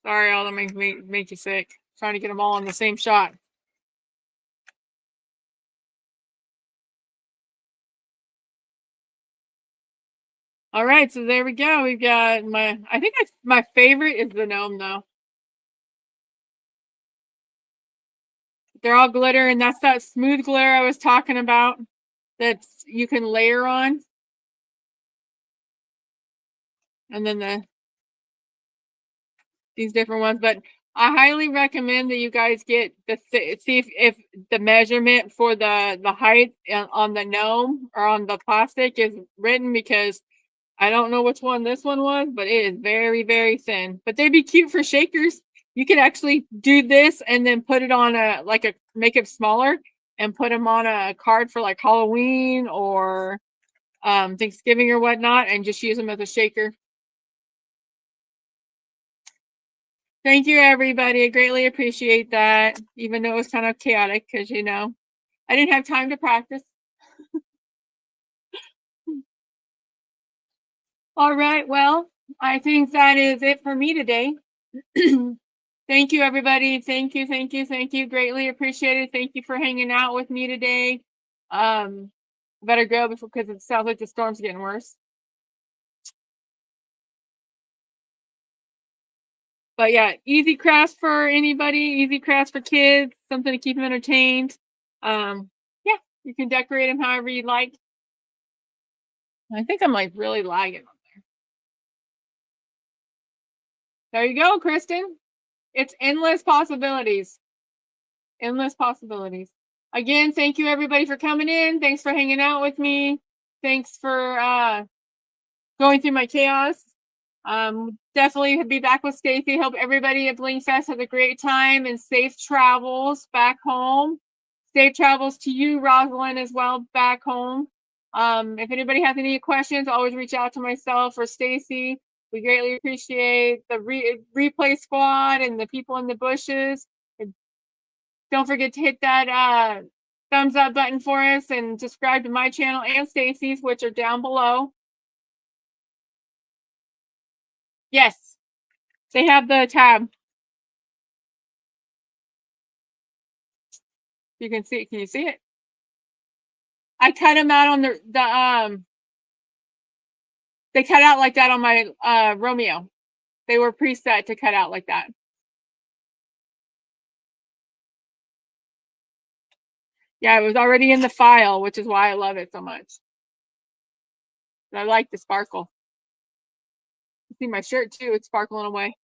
Sorry, all that make you sick. Trying to get them all in the same shot. All right, so there we go. We've got I think my favorite is the gnome though. They're all glitter, and that's that smooth glitter I was talking about that you can layer on. And then these different ones, but I highly recommend that you guys get see if the measurement for the height on the gnome or on the plastic is written, because I don't know which one this one was, but it is very, very thin. But they'd be cute for shakers. You could actually do this and then put it on make it smaller and put them on a card for like Halloween or Thanksgiving or whatnot, and just use them as a shaker. Thank you, everybody. I greatly appreciate that, even though it was kind of chaotic because, I didn't have time to practice. All right. Well, I think that is it for me today. Thank you, everybody. Thank you, thank you, thank you. Greatly appreciated. Thank you for hanging out with me today. Better go because it sounds like the storm's getting worse. But yeah, easy crafts for anybody, easy crafts for kids, something to keep them entertained. Yeah, you can decorate them however you like. I think I'm like really lagging on there. There you go, Kristen. It's endless possibilities. Endless possibilities. Again, thank you everybody for coming in. Thanks for hanging out with me. Thanks for going through my chaos. Definitely be back with Stacy. Hope everybody at Bling Fest has a great time and safe travels back home. Safe travels to you, Rosalind, as well, back home. If anybody has any questions, always reach out to myself or Stacy. We greatly appreciate the replay squad and the people in the bushes. And don't forget to hit that thumbs up button for us and subscribe to my channel and Stacy's, which are down below. Yes, they have the tab. You can see it. Can you see it? I cut them out on they cut out like that on my Romeo. They were preset to cut out like that. Yeah, it was already in the file, which is why I love it so much. And I like the sparkle. You see my shirt too, it's sparkling away.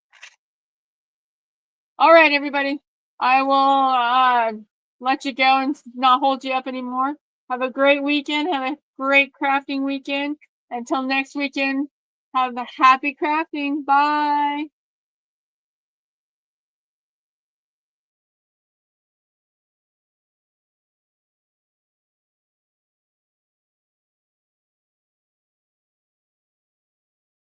All right, everybody. I will let you go and not hold you up anymore. Have a great weekend. Have a great crafting weekend. Until next weekend, have a happy crafting. Bye.